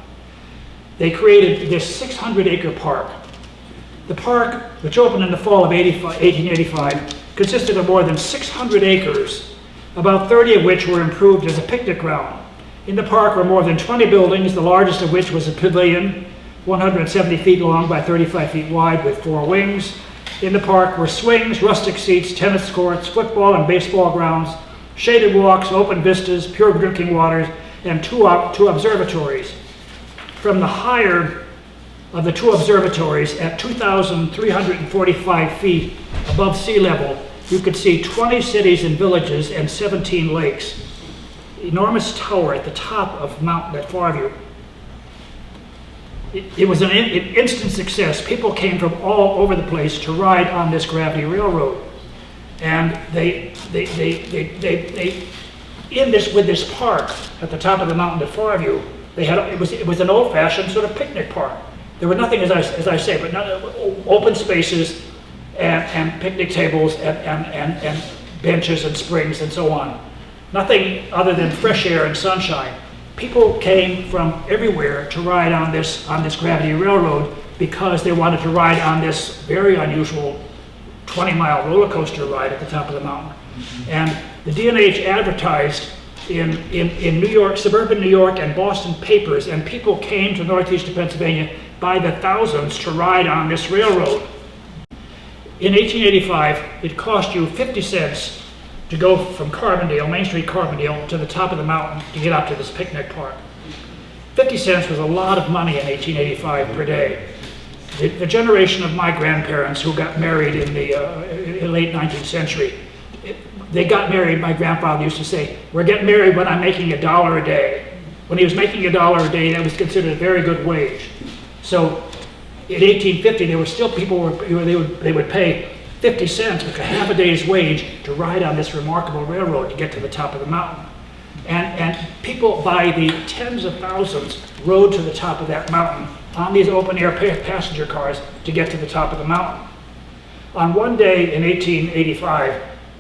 They created this 600-acre park. The park, which opened in the fall of 1885, consisted of more than 600 acres, about 30 of which were improved as a picnic ground. In the park were more than 20 buildings, the largest of which was a pavilion, 170 feet long by 35 feet wide with 4 wings. In the park were swings, rustic seats, tennis courts, football and baseball grounds, shaded walks, open vistas, pure drinking waters, and two observatories. From the higher of the 2 observatories at 2,345 feet above sea level, you could see 20 cities and villages and 17 lakes. Enormous tower at the top of the mountain at Farview. It was an instant success. People came from all over the place to ride on this gravity railroad, and with this park at the top of the mountain at Farview, it was an old-fashioned sort of picnic park. There was nothing, as I say, but open spaces and picnic tables and benches and springs and so on. Nothing other than fresh air and sunshine. People came from everywhere to ride on this gravity railroad because they wanted to ride on this very unusual 20-mile roller coaster ride at the top of the mountain. And the D&H advertised in New York, suburban New York and Boston papers, and people came to northeastern Pennsylvania by the thousands to ride on this railroad. In 1885, it cost you 50 cents to go from Carbondale, Main Street Carbondale, to the top of the mountain to get up to this picnic park. 50 cents was a lot of money in 1885 per day. The generation of my grandparents who got married in the late 19th century, they got married, my grandfather used to say, "We're getting married when I'm making $1 a day." When he was making $1 a day, that was considered a very good wage. So in 1850, there were still people they would pay 50 cents, like a half a day's wage, to ride on this remarkable railroad to get to the top of the mountain. And people by the tens of thousands rode to the top of that mountain on these open-air passenger cars to get to the top of the mountain. On one day in 1885,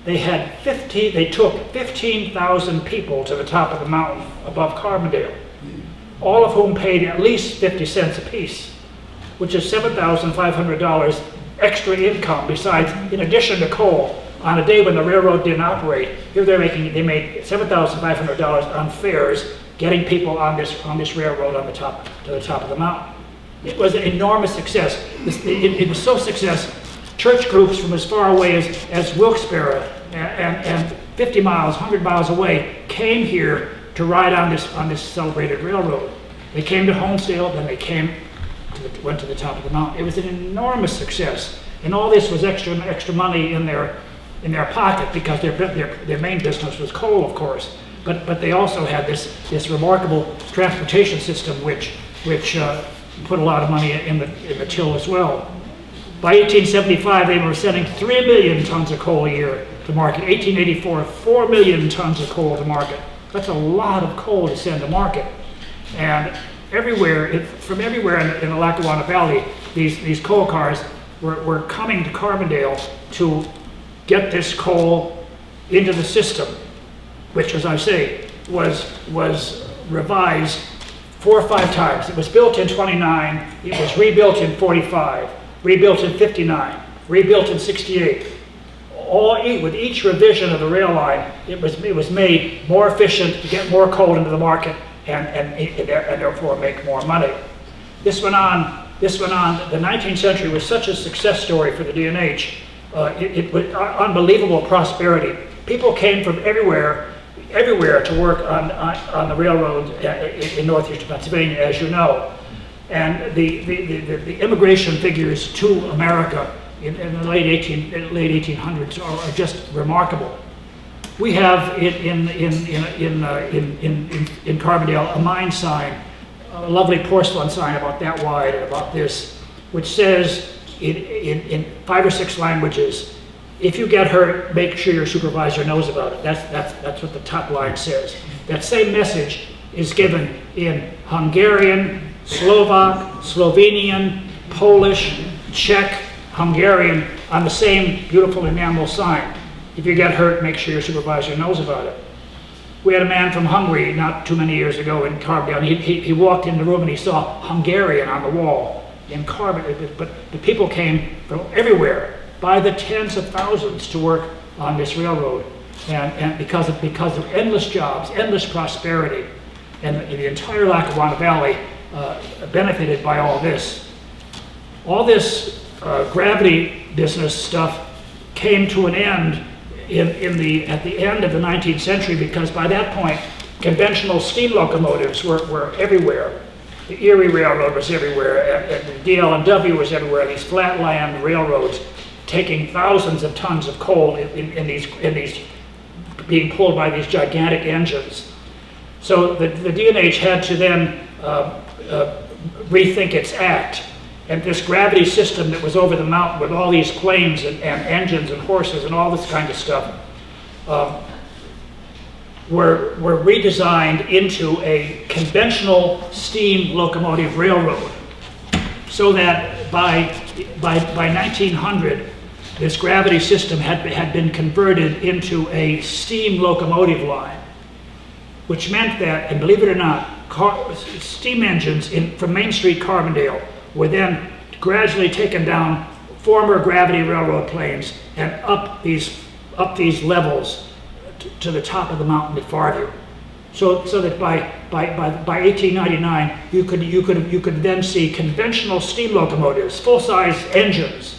they took 15,000 people to the top of the mountain above Carbondale, all of whom paid at least 50 cents apiece. which is $7,500 extra income besides, in addition to coal, on a day when the railroad didn't operate. Here they made $7,500 on fares, getting people on this railroad to the top of the mountain. It was an enormous success. It was so successful. Church groups from as far away as Wilkes-Barre and 50 miles, 100 miles away came here to ride on this celebrated railroad. They came to Honesdale, then they went to the top of the mountain. It was an enormous success, and all this was extra money in their pocket because their main business was coal, of course. But they also had this remarkable transportation system, which put a lot of money in the till as well. By 1875, they were sending 3 million tons of coal a year to market. 1884, 4 million tons of coal to market. That's a lot of coal to send to market. And from everywhere in the Lackawanna Valley, these coal cars were coming to Carbondale to get this coal into the system, which, as I say, was revised 4 or 5 times. It was built in 29, it was rebuilt in 45, rebuilt in 59, rebuilt in 68. With each revision of the rail line, it was made more efficient to get more coal into the market and therefore make more money. This went on. The 19th century was such a success story for the D&H. It was unbelievable prosperity. People came from everywhere to work on the railroad in northeastern Pennsylvania, as you know. And the immigration figures to America in the late 1800s are just remarkable. We have in Carbondale a mine sign, a lovely porcelain sign about that wide and about this, which says in 5 or 6 languages, if you get hurt, make sure your supervisor knows about it. That's what the top line says. That same message is given in Hungarian, Slovak, Slovenian, Polish, Czech, Hungarian on the same beautiful enamel sign. If you get hurt, make sure your supervisor knows about it. We had a man from Hungary not too many years ago in Carbondale. He walked in the room and he saw Hungarian on the wall in Carbondale. But the people came from everywhere by the tens of thousands to work on this railroad. And because of endless jobs, endless prosperity, and the entire Lackawanna Valley benefited by all this. All this gravity business stuff came to an end at the end of the 19th century, because by that point conventional steam locomotives were everywhere. The Erie Railroad was everywhere, and the DL&W was everywhere. These flatland railroads taking thousands of tons of coal in these being pulled by these gigantic engines. So the D&H had to then rethink its act. And this gravity system that was over the mountain with all these planes and engines and horses and all this kind of stuff were redesigned into a conventional steam locomotive railroad. So that by 1900, this gravity system had been converted into a steam locomotive line, which meant that, and believe it or not, steam engines from Main Street, Carbondale, were then gradually taken down former gravity railroad planes and up these levels to the top of the mountain at Farview. So that by 1899 you could then see conventional steam locomotives, full-size engines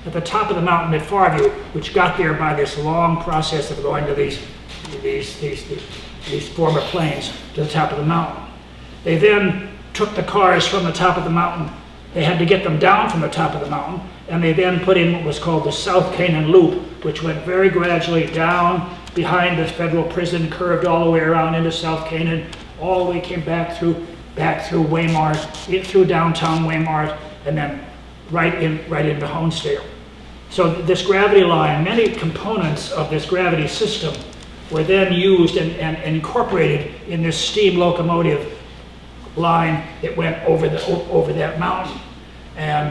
at the top of the mountain at Farview, which got there by this long process of going to these former planes to the top of the mountain. They then took the cars from the top of the mountain. They had to get them down from the top of the mountain, and they then put in what was called the South Canaan Loop, which went very gradually down behind the federal prison, curved all the way around into South Canaan, all the way came back through Waymart, through downtown Waymart, and then right into Honesdale. So this gravity line, many components of this gravity system were then used and incorporated in this steam locomotive line that went over that mountain. And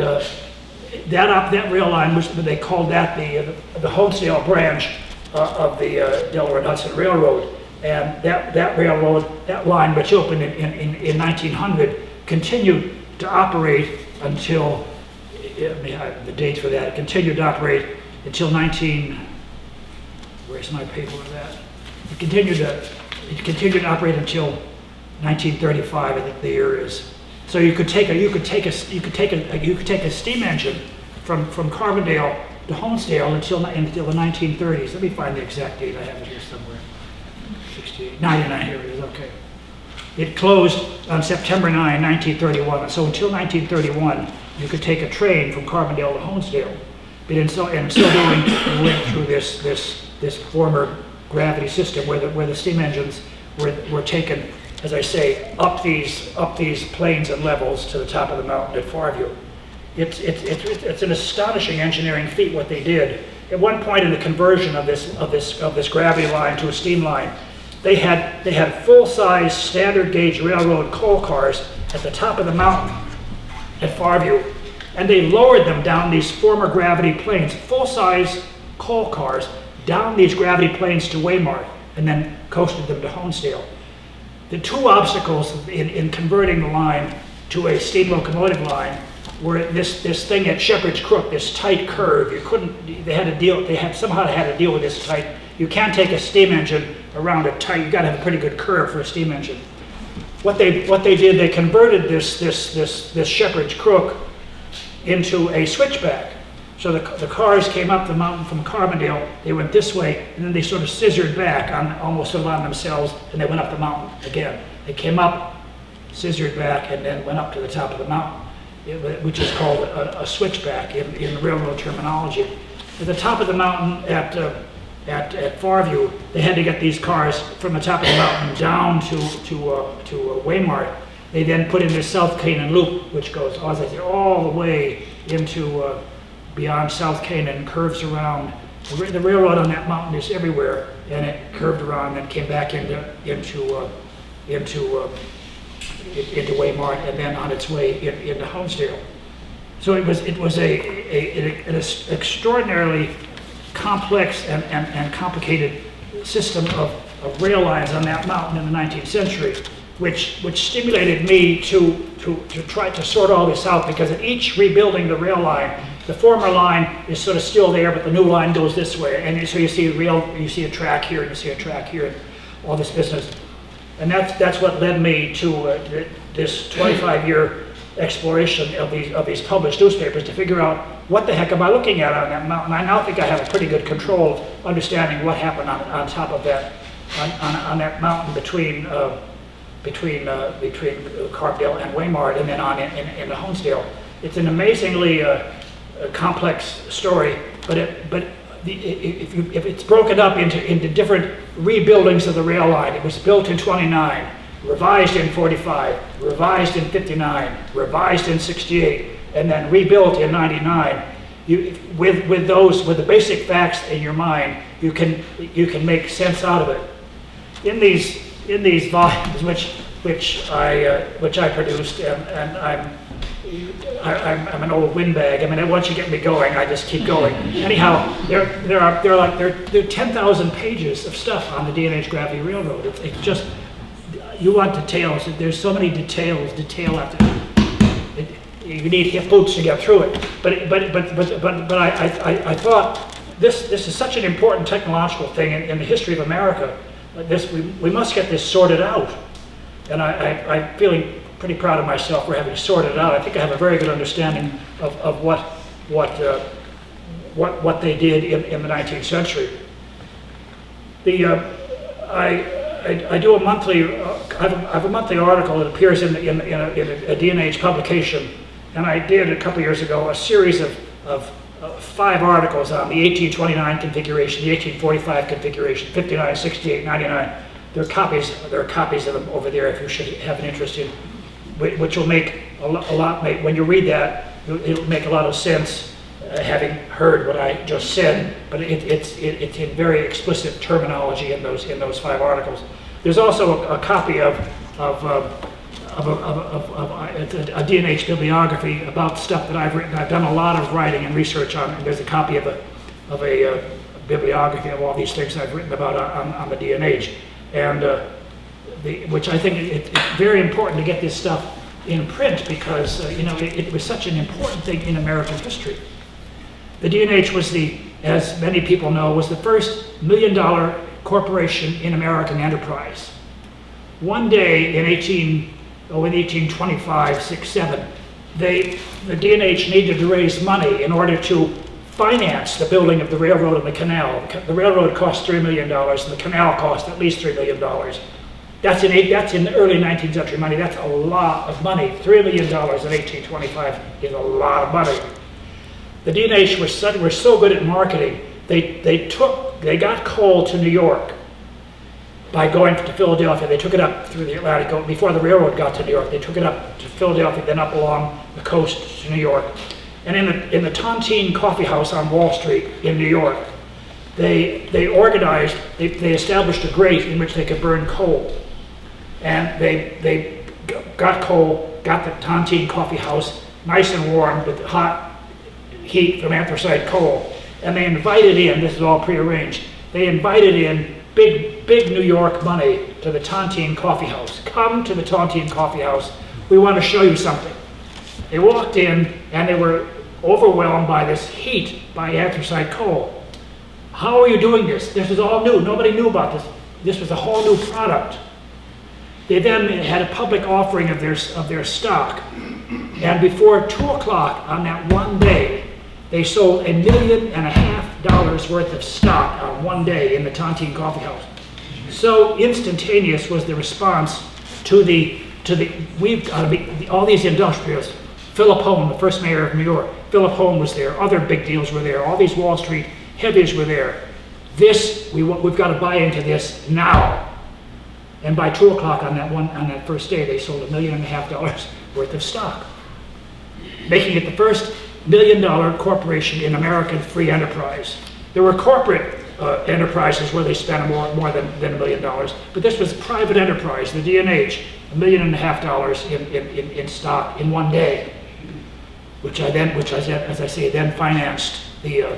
that rail line, which they called that the Honesdale branch of the Delaware and Hudson Railroad. And that line, which opened in 1900, continued to operate until, the date for that, it continued to operate until where's my paper on that? It continued to operate until 1935, I think the year is. So you could take a steam engine from Carbondale to Honesdale until the 1930s. Let me find the exact date. I have it here somewhere. 68, 99. Here it is. Okay. It closed on September 9, 1931. And so until 1931, you could take a train from Carbondale to Honesdale. But in so doing, you went through this former gravity system where the steam engines were taken, as I say, up these plains and levels to the top of the mountain at Farview. It's an astonishing engineering feat what they did. At one point in the conversion of this gravity line to a steam line, they had full-size standard gauge railroad coal cars at the top of the mountain at Farview, and they lowered them down these former gravity plains, full-size coal cars down these gravity plains to Waymart, and then coasted them to Honesdale. The two obstacles in converting the line to a steam locomotive line were this thing at Shepherd's Crook, this tight curve. They somehow had to deal with this tight. You can't take a steam engine around a tight, you gotta have a pretty good curve for a steam engine. What they did, they converted this Shepherd's Crook into a switchback. So the cars came up the mountain from Carbondale, they went this way, and then they sort of scissored back almost on themselves, and they went up the mountain again. They came up, scissored back, and then went up to the top of the mountain, which is called a switchback in railroad terminology. At the top of the mountain at Farview, they had to get these cars from the top of the mountain down to Waymart. They then put in this South Canaan loop, which goes, as I say, all the way into beyond South Canaan, curves around. The railroad on that mountain is everywhere, and it curved around and came back into Waymart, and then on its way into Honesdale. So it was an extraordinarily complex and complicated system of rail lines on that mountain in the 19th century, which stimulated me to try to sort all this out, because at each rebuilding the rail line, the former line is sort of still there, but the new line goes this way, and so you see a track here, and you see a track here, and all this business. And that's what led me to this 25-year exploration of these published newspapers to figure out what the heck am I looking at on that mountain. I now think I have a pretty good control of understanding what happened on top of that, on that mountain between Carbondale and Waymart, and then on into Honesdale. It's an amazingly complex story, but if it's broken up into different rebuildings of the rail line. It was built in 29, revised in 45, revised in 59, revised in 68, and then rebuilt in 99. With the basic facts in your mind, you can make sense out of it. In these volumes, which I produced, and I'm an old windbag. I mean, once you get me going, I just keep going. Anyhow, there are 10,000 pages of stuff on the D&H Gravity Railroad. It's just, you want details. There's so many details. Detail after. You need hip boots to get through it. But I thought this is such an important technological thing in the history of America. We must get this sorted out. And I'm feeling pretty proud of myself for having sorted it out. I think I have a very good understanding of what they did in the 19th century. I do a monthly. I have a monthly article that appears in a D&H publication, and I did a couple years ago a series of 5 articles on the 1829 configuration, the 1845 configuration, 59, 68, 99. There are copies of them over there if you should have an interest in, which will make a lot. When you read that, it'll make a lot of sense, having heard what I just said. But it's in very explicit terminology in those 5 articles. There's also a copy of a D&H bibliography about stuff that I've written. I've done a lot of writing and research on, and there's a copy of a bibliography of all these things I've written about on the D&H. And which I think it's very important to get this stuff in print because, it was such an important thing in American history. The D&H was as many people know, was the first $1 million corporation in American enterprise. One day in 1825, 6, 7, the D&H needed to raise money in order to finance the building of the railroad and the canal. The railroad cost $3 million and the canal cost at least $3 million. That's in the early 19th century money. That's a lot of money. $3 million in 1825 is a lot of money. The D&H were so good at marketing, they got coal to New York by going to Philadelphia. They took it up through the Atlantic before the railroad got to New York. They took it up to Philadelphia, then up along the coast to New York. And in the Tontine Coffee House on Wall Street in New York, they established a grate in which they could burn coal. And they got coal, got the Tontine Coffee House nice and warm with hot heat from anthracite coal. And they invited in, this is all prearranged, they invited in big New York money to the Tontine Coffee House. Come to the Tontine Coffee House, we want to show you something. They walked in and they were overwhelmed by this heat, by anthracite coal. How are you doing this? This is all new, nobody knew about this. This was a whole new product. They then had a public offering of their stock. And before 2 o'clock on that one day, they sold $1.5 million worth of stock on one day in the Tontine Coffee House. So instantaneous was the response to all these industrialists. Philip Hone, the first mayor of New York, Philip Hone was there. Other big deals were there. All these Wall Street heavies were there. We've got to buy into this now. And by 2 o'clock on that first day, they sold $1.5 million worth of stock, making it the first $1 million corporation in American free enterprise. There were corporate enterprises where they spent more than $1 million, but this was private enterprise, the D&H, $1.5 million in stock in one day, which as I say, then financed the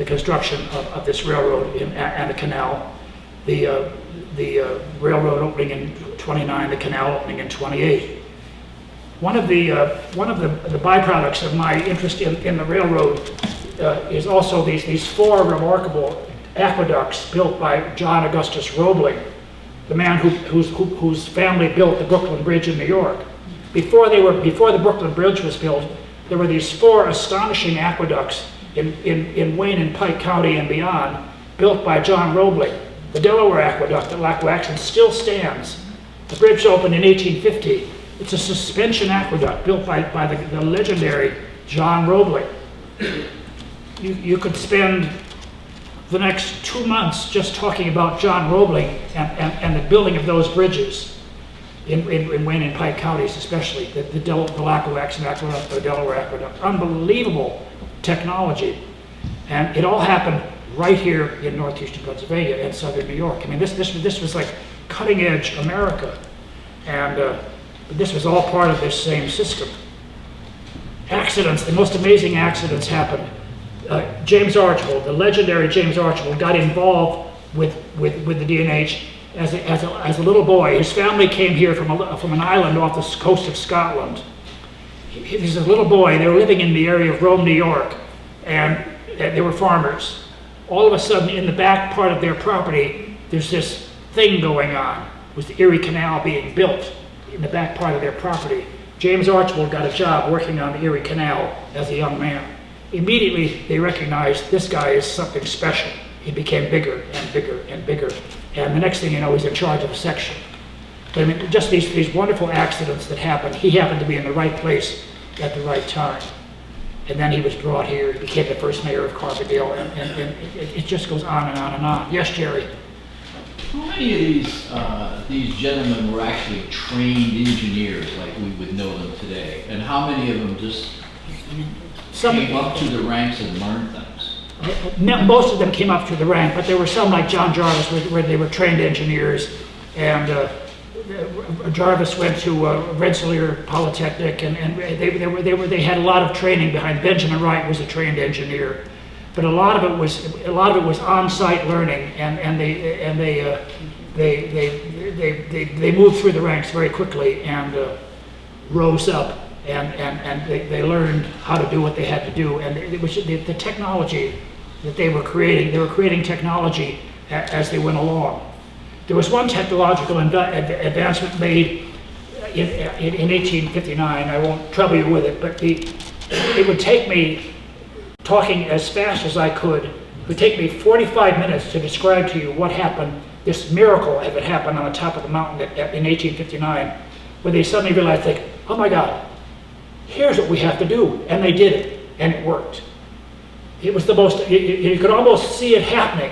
construction of this railroad and the canal. The railroad opening in 29, the canal opening in 28. One of the byproducts of my interest in the railroad is also these 4 remarkable aqueducts built by John Augustus Roebling, the man whose family built the Brooklyn Bridge in New York. Before the Brooklyn Bridge was built, there were these 4 astonishing aqueducts in Wayne and Pike County and beyond, built by John Roebling. The Delaware Aqueduct at Lackawaxen still stands. The bridge opened in 1850. It's a suspension aqueduct built by the legendary John Roebling. You could spend the next 2 months just talking about John Roebling and the building of those bridges in Wayne and Pike counties, especially the Lackawaxen Aqueduct, the Delaware Aqueduct. Unbelievable technology. And it all happened right here in northeastern Pennsylvania and southern New York. I mean, this was like cutting edge America. And this was all part of this same system. Accidents, the most amazing accidents happened. James Archibald, the legendary James Archibald, got involved with the D&H as a little boy. His family came here from an island off the coast of Scotland. He was a little boy. They were living in the area of Rome, New York, and they were farmers. All of a sudden, in the back part of their property, there's this thing going on with the Erie Canal being built in the back part of their property. James Archibald got a job working on the Erie Canal as a young man. Immediately, they recognized this guy is something special. He became bigger and bigger and bigger. And the next thing you know, he's in charge of a section. But I mean, just these wonderful accidents that happened. He happened to be in the right place at the right time. And then he was brought here. He became the first mayor of Carbondale. And it just goes on and on and on. Yes, Jerry? How many of these gentlemen were actually trained engineers like we would know them today? And how many of them just came up to the ranks and learned things? Most of them came up through the rank, but there were some like John Jarvis where they were trained engineers. And Jarvis went to Rensselaer Polytechnic, and they had a lot of training behind. Benjamin Wright was a trained engineer. But a lot of it was on-site learning, and they moved through the ranks very quickly. And rose up and they learned how to do what they had to do. And it was the technology that they were creating technology as they went along. There was one technological advancement made in 1859. I won't trouble you with it, but it would take me, talking as fast as I could, it would take me 45 minutes to describe to you what happened, this miracle that happened on the top of the mountain in 1859, where they suddenly realized, like, oh my God, here's what we have to do. And they did it, and it worked. It was the most, you could almost see it happening.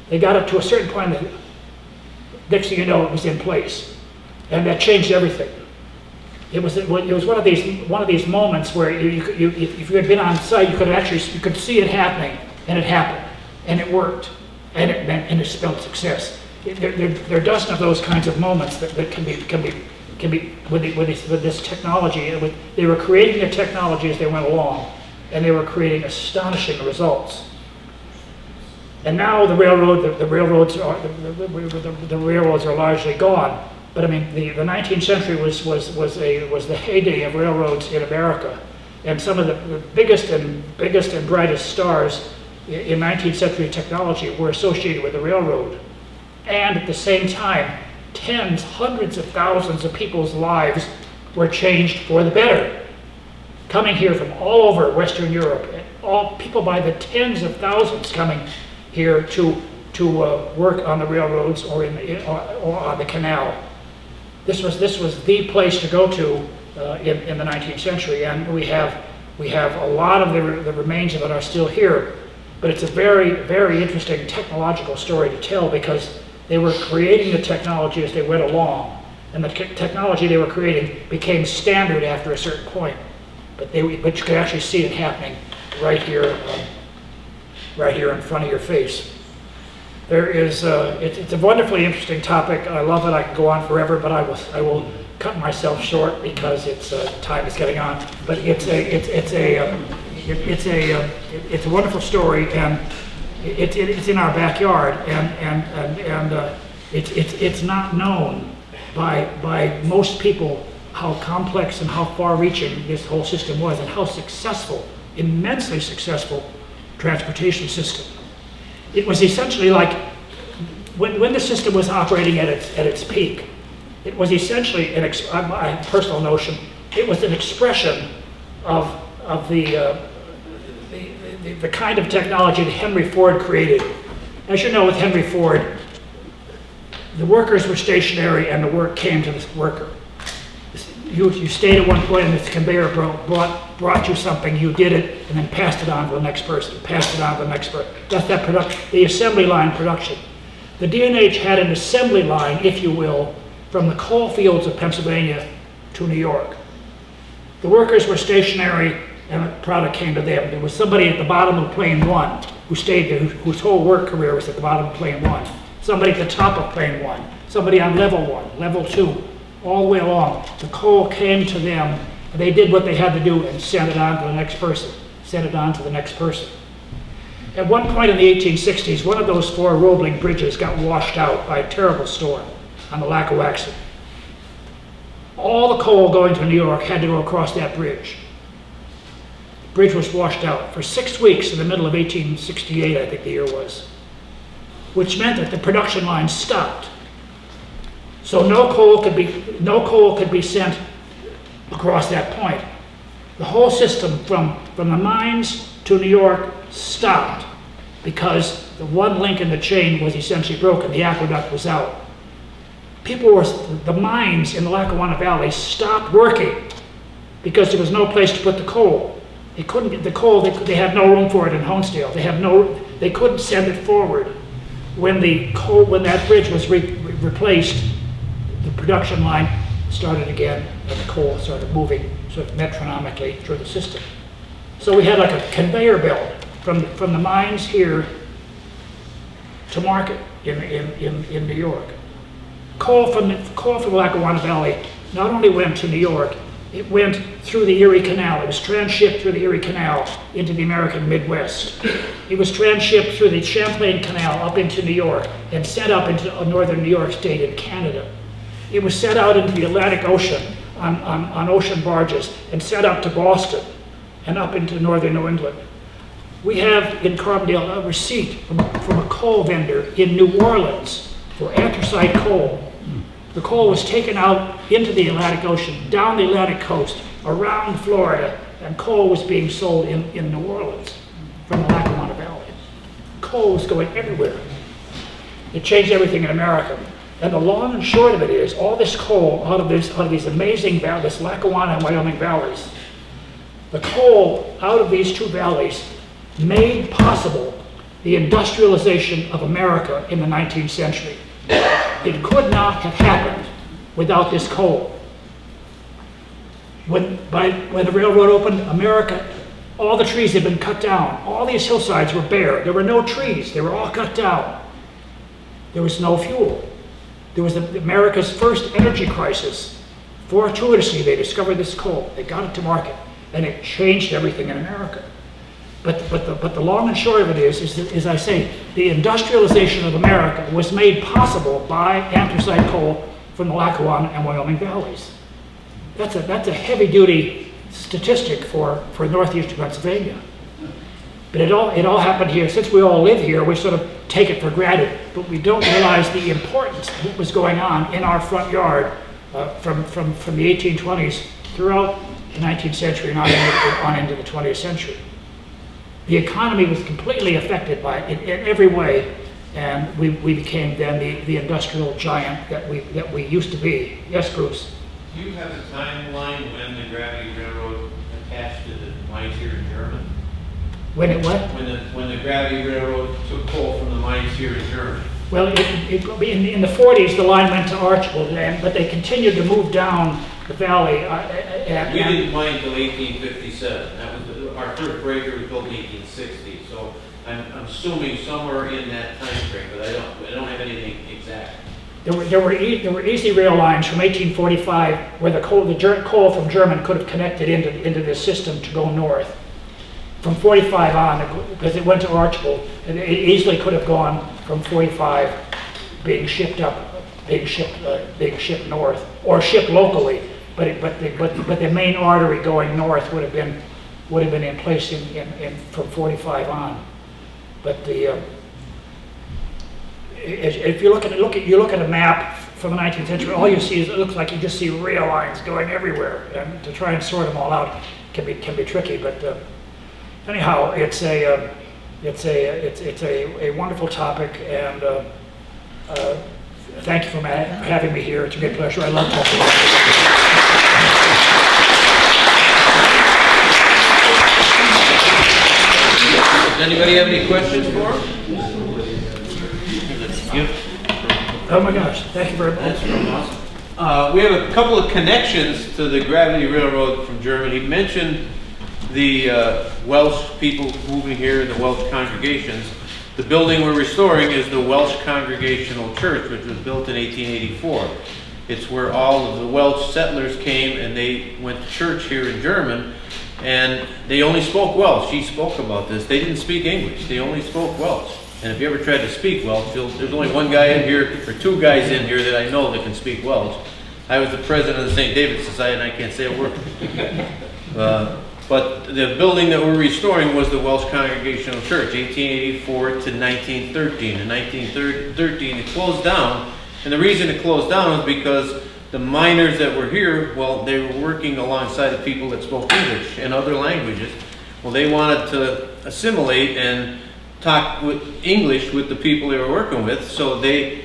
They got up to a certain point, and next thing you know, it was in place. And that changed everything. It was one of these moments where if you had been on site, you could see it happening, and it happened, and it worked, and it spelled success. There are a dozen of those kinds of moments that can be with this technology. They were creating the technology as they went along, and they were creating astonishing results. And now the railroads are largely gone. But I mean, the 19th century was the heyday of railroads in America, and some of the biggest and brightest stars in 19th century technology were associated with the railroad. And at the same time, hundreds of thousands of people's lives were changed for the better. Coming here from all over Western Europe, all people by the tens of thousands coming here to work on the railroads or on the canal. This was the place to go to in the 19th century, and we have a lot of the remains of it are still here. But it's a very, very interesting technological story to tell, because they were creating the technology as they went along, and the technology they were creating became standard after a certain point. But you could actually see it happening right here in front of your face. There is it's a wonderfully interesting topic. I love it. I could go on forever, but I will cut myself short because time is getting on. But it's a wonderful story, and it's in our backyard, and it's not known by most people how complex and how far-reaching this whole system was, and how successful, immensely successful transportation system. It was essentially like, when the system was operating at its peak, it was essentially my personal notion, it was an expression of the kind of technology that Henry Ford created. As you know, with Henry Ford, the workers were stationary and the work came to the worker. You stayed at one point and this conveyor brought you something, you did it, and then passed it on to the next person, passed it on to the next person. That's that production, the assembly line production. The D&H had an assembly line, if you will, from the coal fields of Pennsylvania to New York. The workers were stationary and the product came to them. There was somebody at the bottom of plane 1 who stayed there, whose whole work career was at the bottom of plane 1. Somebody at the top of plane 1. Somebody on level 1, level 2. All the way along, the coal came to them, and they did what they had to do and sent it on to the next person, sent it on to the next person. At one point in the 1860s, one of those 4 Roebling bridges got washed out by a terrible storm on the Lackawaxen. All the coal going to New York had to go across that bridge. The bridge was washed out for 6 weeks in the middle of 1868, I think the year was, which meant that the production line stopped. So no coal could be sent across that point. The whole system from the mines to New York stopped because the one link in the chain was essentially broken. The aqueduct was out. The mines in the Lackawanna Valley stopped working because there was no place to put the coal. They couldn't get the coal. They had no room for it in Honesdale. They couldn't send it forward. When that bridge was replaced, the production line started again, and the coal started moving sort of metronomically through the system. So we had like a conveyor belt from the mines here to market in New York. Coal from the Lackawanna Valley not only went to New York, it went through the Erie Canal. It was transshipped through the Erie Canal into the American Midwest. It was transshipped through the Champlain Canal up into New York and sent up into northern New York State in Canada. It was sent out into the Atlantic Ocean on ocean barges and set up to Boston and up into northern New England. We have in Carbondale a receipt from a coal vendor in New Orleans for anthracite coal. The coal was taken out into the Atlantic Ocean, down the Atlantic coast, around Florida, and coal was being sold in New Orleans from the Lackawanna Valley. Coal was going everywhere. It changed everything in America. And the long and short of it is, all this coal out of these amazing valleys, this Lackawanna and Wyoming valleys, the coal out of these two valleys made possible the industrialization of America in the 19th century. It could not have happened without this coal. When the railroad opened, America, all the trees had been cut down. All these hillsides were bare. There were no trees. They were all cut down. There was no fuel. There was America's first energy crisis. Fortuitously, they discovered this coal. They got it to market, and it changed everything in America. But the long and short of it is as I say, the industrialization of America was made possible by anthracite coal from the Lackawanna and Wyoming valleys. That's a heavy-duty statistic for northeastern Pennsylvania. But it all happened here. Since we all live here, we sort of take it for granted, but we don't realize the importance of what was going on in our front yard from the 1820s throughout the 19th century and on into the 20th century. The economy was completely affected by it in every way, and we became then the industrial giant that we used to be. Yes, Bruce? Do you have a timeline when the gravity railroad attached to the mines here in Jermyn? When it what? When the gravity railroad took coal from the mines here in Jermyn. Well, in the 40s, the line went to Archibald, but they continued to move down the valley. We didn't mine until 1857. That was our first breaker was built in 1860. So I'm assuming somewhere in that time frame, but I don't have anything exact. There were easy rail lines from 1845 where the coal from Jermyn could have connected into this system to go north. From 45 on, because it went to Archibald, and it easily could have gone from 45 being shipped north or shipped locally. But the main artery going north would have been in place from 45 on. But if you look at a map from the 19th century, all you see is it looks like you just see rail lines going everywhere, and to try and sort them all out can be tricky. But anyhow, it's a wonderful topic, and thank you for having me here. It's a great pleasure. I love talking about Does anybody have any questions for him? Oh my gosh, thank you very much. That's from us. We have a couple of connections to the gravity railroad from Germany. He mentioned the Welsh people moving here, the Welsh congregations. The building we're restoring is the Welsh Congregational Church, which was built in 1884. It's where all of the Welsh settlers came and they went to church here in Jermyn, and they only spoke Welsh. She spoke about this. They didn't speak English. They only spoke Welsh. And if you ever tried to speak Welsh, there's only one guy in here, or two guys in here that I know that can speak Welsh. I was the president of the St. David Society, and I can't say a word. But the building that we're restoring was the Welsh Congregational Church, 1884 to 1913. In 1913, it closed down, and the reason it closed down was because the miners that were here, well, they were working alongside the people that spoke English and other languages. Well, they wanted to assimilate and talk with English with the people they were working with, so they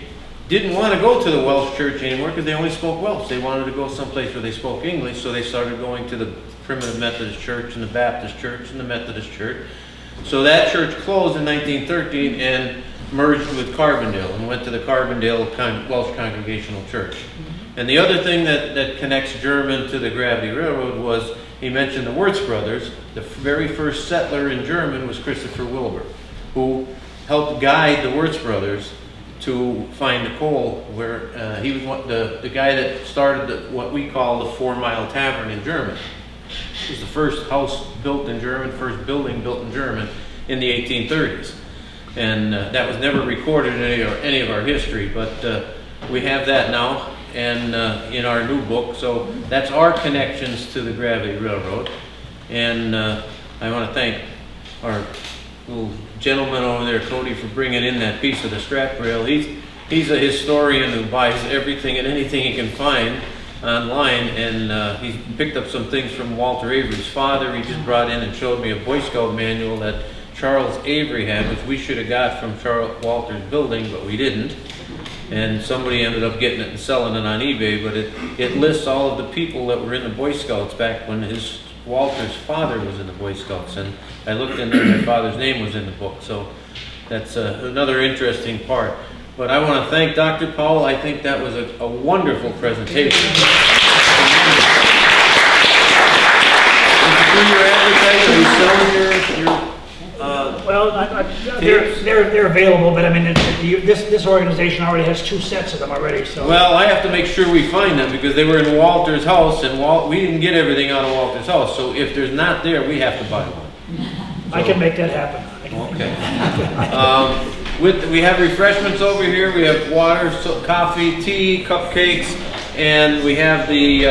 didn't want to go to the Welsh church anymore because they only spoke Welsh. They wanted to go someplace where they spoke English, so they started going to the Primitive Methodist Church and the Baptist Church and the Methodist Church. So that church closed in 1913 and merged with Carbondale and went to the Carbondale Welsh Congregational Church. And the other thing that connects Jermyn to the Gravity Railroad was, he mentioned the Wirtz brothers. The very first settler in Jermyn was Christopher Wilbur, who helped guide the Wirtz brothers to find the coal, where he was the guy that started what we call the 4 Mile Tavern in Jermyn. It was the first house built in Jermyn, first building built in Jermyn in the 1830s. And that was never recorded in any of our history, but we have that now. and in our new book. So that's our connections to the Gravity Railroad. And I want to thank our little gentleman over there, Cody, for bringing in that piece of the strap rail. He's a historian who buys everything and anything he can find online, and he's picked up some things from Walter Avery's father. He just brought in and showed me a Boy Scout manual that Charles Avery had, which we should have got from Walter's building, but we didn't. And somebody ended up getting it and selling it on eBay, but it lists all of the people that were in the Boy Scouts back when Walter's father was in the Boy Scouts. And I looked in there, my father's name was in the book, so that's another interesting part. But I want to thank Dr. Powell. I think that was a wonderful presentation. Did you do your advertising? Are you selling your Well, they're available, but I mean, this organization already has 2 sets of them already, so. Well, I have to make sure we find them because they were in Walter's house, and we didn't get everything out of Walter's house. So if there's not there, we have to buy one. I can make that happen. Okay. We have refreshments over here. We have water, coffee, tea, cupcakes, and we have the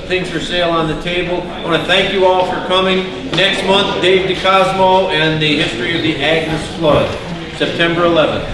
things for sale on the table. I want to thank you all for coming. Next month, Dave DeCosmo and the history of the Agnes Flood, September 11th.